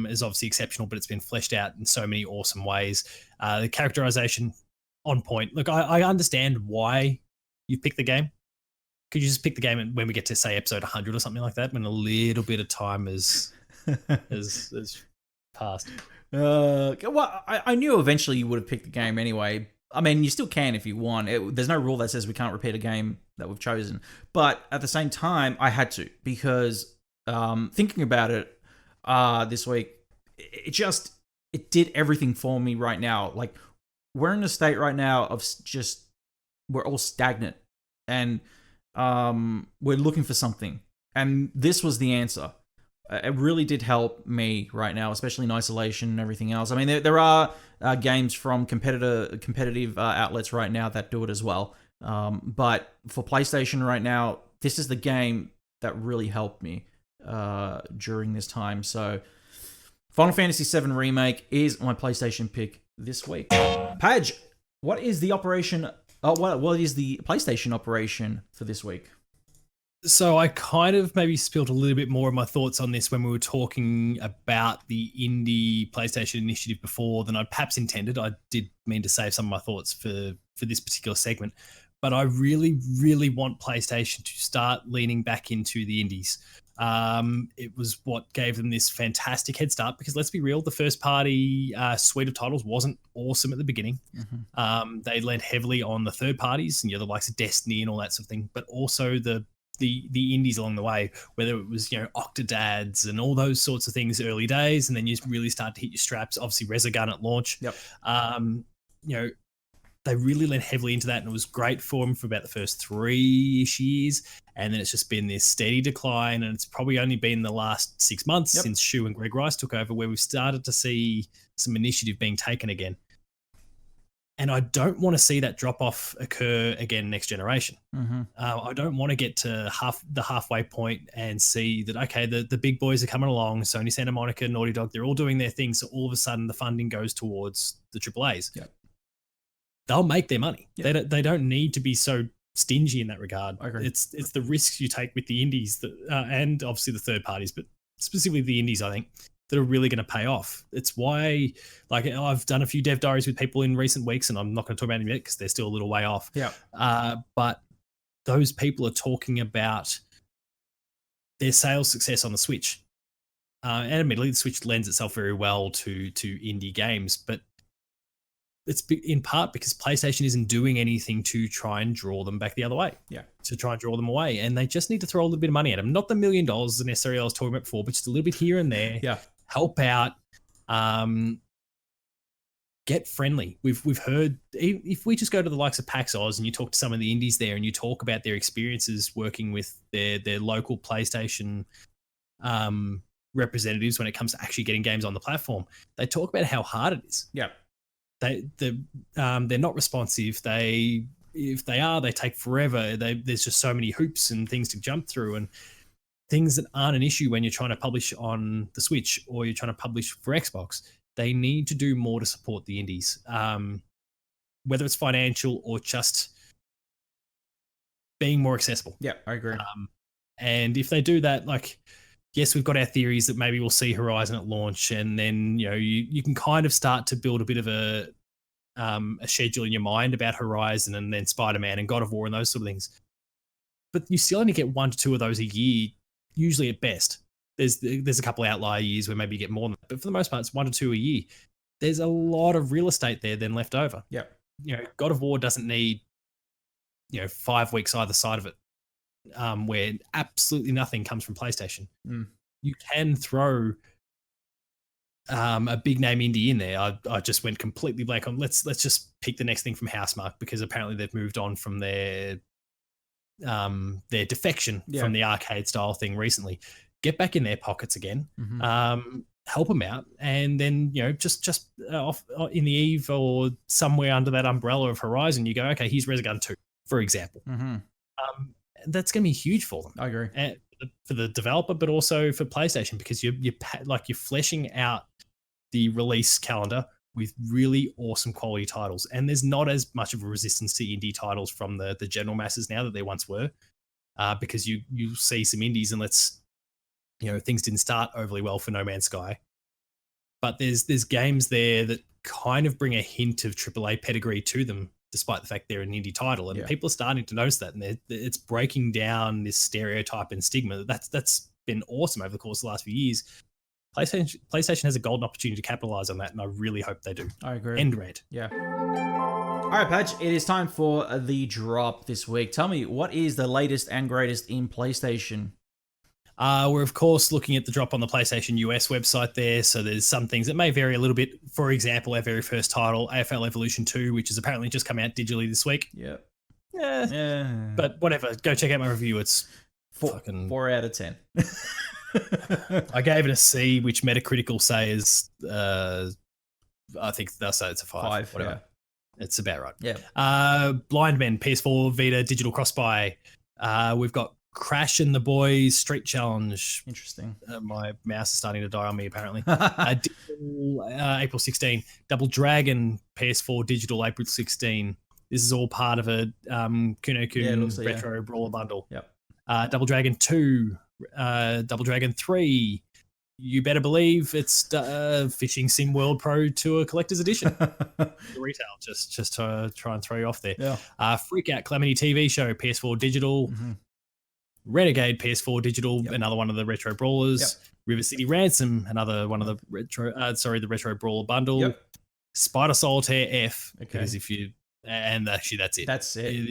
is obviously exceptional, but it's been fleshed out in so many awesome ways. The characterization on point. Look, I understand why you picked the game. Could you just pick the game when we get to say episode 100 or something like that, when a little bit of time has passed? Well, I knew eventually you would have picked the game anyway. I mean, you still can if you want. There's no rule that says we can't repeat a game that we've chosen. But at the same time, I had to because thinking about it, this week. It did everything for me right now. Like, we're in a state right now of just, we're all stagnant, and we're looking for something. And this was the answer. It really did help me right now, especially in isolation and everything else. I mean, there are games from competitive outlets right now that do it as well. But for PlayStation right now, this is the game that really helped me during this time. So Final Fantasy VII Remake is my PlayStation pick this week. Padge, what is the operation? What is the PlayStation operation for this week? So I kind of maybe spilled a little bit more of my thoughts on this when we were talking about the indie PlayStation initiative before than I perhaps intended. I did mean to save some of my thoughts for this particular segment, but I really, really want PlayStation to start leaning back into the indies. It was what gave them this fantastic head start, because let's be real, the first party suite of titles wasn't awesome at the beginning. They lent heavily on the third parties, and the likes of Destiny and all that sort of thing, but also the indies along the way, whether it was Octodads and all those sorts of things early days, and then you really start to hit your straps. Obviously, Resogun at launch. Yep. They really lent heavily into that, and it was great for them for about the first 3-ish years, and then it's just been this steady decline, and it's probably only been the last 6 months since Shu and Greg Rice took over where we've started to see some initiative being taken again. And I don't want to see that drop off occur again next generation. I don't want to get to the halfway point and see that, okay, the big boys are coming along, Sony, Santa Monica, Naughty Dog, they're all doing their thing. So all of a sudden the funding goes towards the AAAs. Yep. They'll make their money. Yep. They don't need to be so stingy in that regard. I agree. It's the risks you take with the indies and obviously the third parties, but specifically the indies, I think, that are really going to pay off. It's why, I've done a few dev diaries with people in recent weeks, and I'm not going to talk about them yet because they're still a little way off. Yeah. But those people are talking about their sales success on the Switch. And admittedly, the Switch lends itself very well to indie games, but it's in part because PlayStation isn't doing anything to try and draw them back the other way. Yeah. To try and draw them away. And they just need to throw a little bit of money at them. Not the $1 million necessarily I was talking about before, but just a little bit here and there. Yeah. Help out. Get friendly. We've heard, if we just go to the likes of PAX Oz and you talk to some of the indies there and you talk about their experiences working with their local PlayStation representatives when it comes to actually getting games on the platform, they talk about how hard it is. Yeah. They're not responsive. If they are, they take forever. There's just so many hoops and things to jump through, and things that aren't an issue when you're trying to publish on the Switch or you're trying to publish for Xbox. They need to do more to support the indies, whether it's financial or just being more accessible. Yeah, I agree. And if they do that, yes, we've got our theories that maybe we'll see Horizon at launch, and then you can kind of start to build a bit of a schedule in your mind about Horizon and then Spider-Man and God of War and those sort of things. But you still only get 1 to 2 of those a year, usually at best. There's a couple of outlier years where maybe you get more than that, but for the most part, it's 1 to 2 a year. There's a lot of real estate there then left over. Yeah. God of War doesn't need 5 weeks either side of it. Where absolutely nothing comes from PlayStation. You can throw a big name indie in there. I just went completely blank on. Let's just pick the next thing from Housemarque, because apparently they've moved on from their defection from the arcade style thing recently. Get back in their pockets again. Help them out, and then just off in the eve or somewhere under that umbrella of Horizon, you go, okay, here's Resogun 2, for example. That's going to be huge for them. I agree. And for the developer, but also for PlayStation, because you're fleshing out the release calendar with really awesome quality titles, and there's not as much of a resistance to indie titles from the general masses now that there once were, because you see some indies, and things didn't start overly well for No Man's Sky, but there's games there that kind of bring a hint of AAA pedigree to them, despite the fact they're an indie title, and people are starting to notice that, and it's breaking down this stereotype and stigma. That's been awesome over the course of the last few years. PlayStation has a golden opportunity to capitalize on that, and I really hope they do. I agree. End red. Yeah. All right, Padge, it is time for the drop this week. Tell me, what is the latest and greatest in PlayStation? We're, of course, looking at the drop on the PlayStation US website there. So there's some things that may vary a little bit. For example, our very first title, Afl Evolution 2, which has apparently just come out digitally this week. Yeah. Yeah. But whatever. Go check out my review. It's 4 out of 10. I gave it a C, which Metacritic will say is, I think they'll say it's a 5. Whatever. Yeah. It's about right. Yeah. Blind Men, PS4, Vita, digital cross-buy. We've got Crash and the Boys Street Challenge. Interesting. My mouse is starting to die on me, apparently. Digital, April 16. Double Dragon, PS4, digital, April 16. This is all part of a Kuno-kun Retro Brawler bundle. Yep. Double Dragon 2, Double Dragon 3. You better believe it's Fishing Sim World Pro Tour Collector's Edition. Retail, just to try and throw you off there. Yeah. Freak Out Calamity TV Show, PS4 digital. Mm-hmm. Renegade, PS4 digital, another one of the Retro Brawlers. River City Ransom, another one of the the Retro Brawler bundle. Spider Solitaire F, because if you actually that's it. That's it.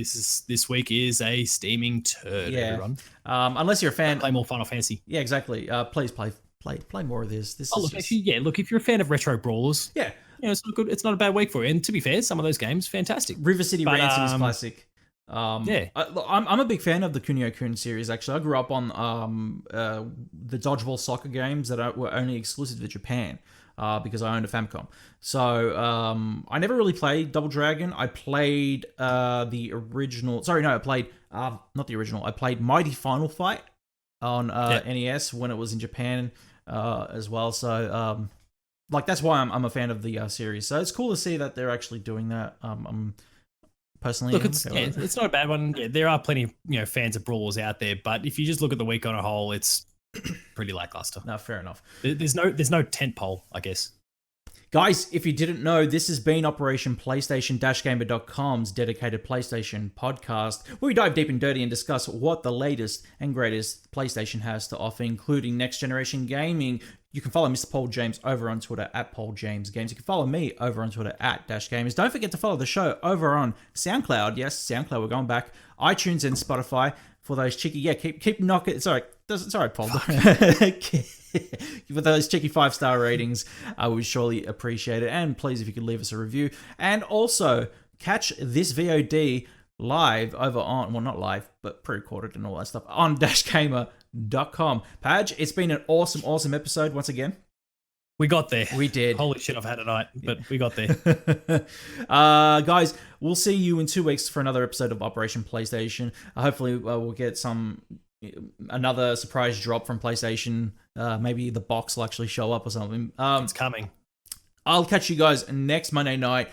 This week is a steaming turd, everyone. Unless you're a fan, play more Final Fantasy. Yeah, exactly. Please play more of this. Look, if you're a fan of Retro Brawlers, it's not good. It's not a bad week for you. And to be fair, some of those games fantastic. River City Ransom is classic. I'm a big fan of the Kunio-kun series. Actually, I grew up on the dodgeball soccer games that were only exclusive to Japan because I owned a Famicom. So I never really played Double Dragon. I played the original. Sorry, no, I played not the original. I played Mighty Final Fight on NES when it was in Japan as well. So that's why I'm a fan of the series. So it's cool to see that they're actually doing that. Personally, look, it's not a bad one. Yeah, there are plenty of fans of brawlers out there, but if you just look at the week on a whole, it's pretty lackluster. No, fair enough. There's no tent pole, I guess. Guys, if you didn't know, this has been Operation PlayStation-Gamer.com's dedicated PlayStation podcast, where we dive deep and dirty and discuss what the latest and greatest PlayStation has to offer, including next-generation gaming. You can follow Mr. Paul James over on Twitter at PaulJamesGames. You can follow me over on Twitter at DashGamers. Don't forget to follow the show over on SoundCloud. Yes, SoundCloud, we're going back. iTunes and Spotify for those cheeky... Yeah, keep knocking... Sorry, Paul. For those cheeky 5-star ratings, I would surely appreciate it. And please, if you could leave us a review. And also, catch this VOD live over on... Well, not live, but pre-recorded and all that stuff on DashGamer.com. Padge, it's been an awesome episode once again. We got there. We did. Holy shit, I've had a night, but we got there. Guys, we'll see you in 2 weeks for another episode of Operation PlayStation. Hopefully, we'll get another surprise drop from PlayStation. Maybe the box will actually show up or something. It's coming. I'll catch you guys next Monday night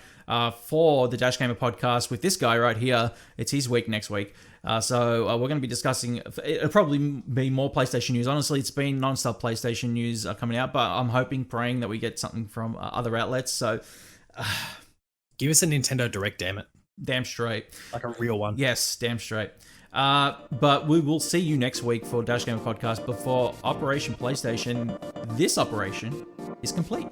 for the Dash Gamer podcast with this guy right here. It's his week next week. So we're going to be discussing, it'll probably be more PlayStation news. Honestly, it's been non-stop PlayStation news coming out, but I'm praying that we get something from other outlets. So give us a Nintendo Direct, damn it. Damn straight. Like a real one. Yes, damn straight. But we will see you next week for Dash Gamer Podcast before Operation PlayStation. This operation is complete.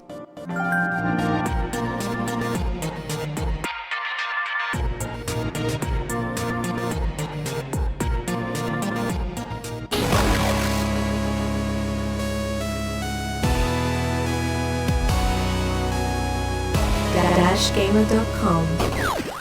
DashGamer.com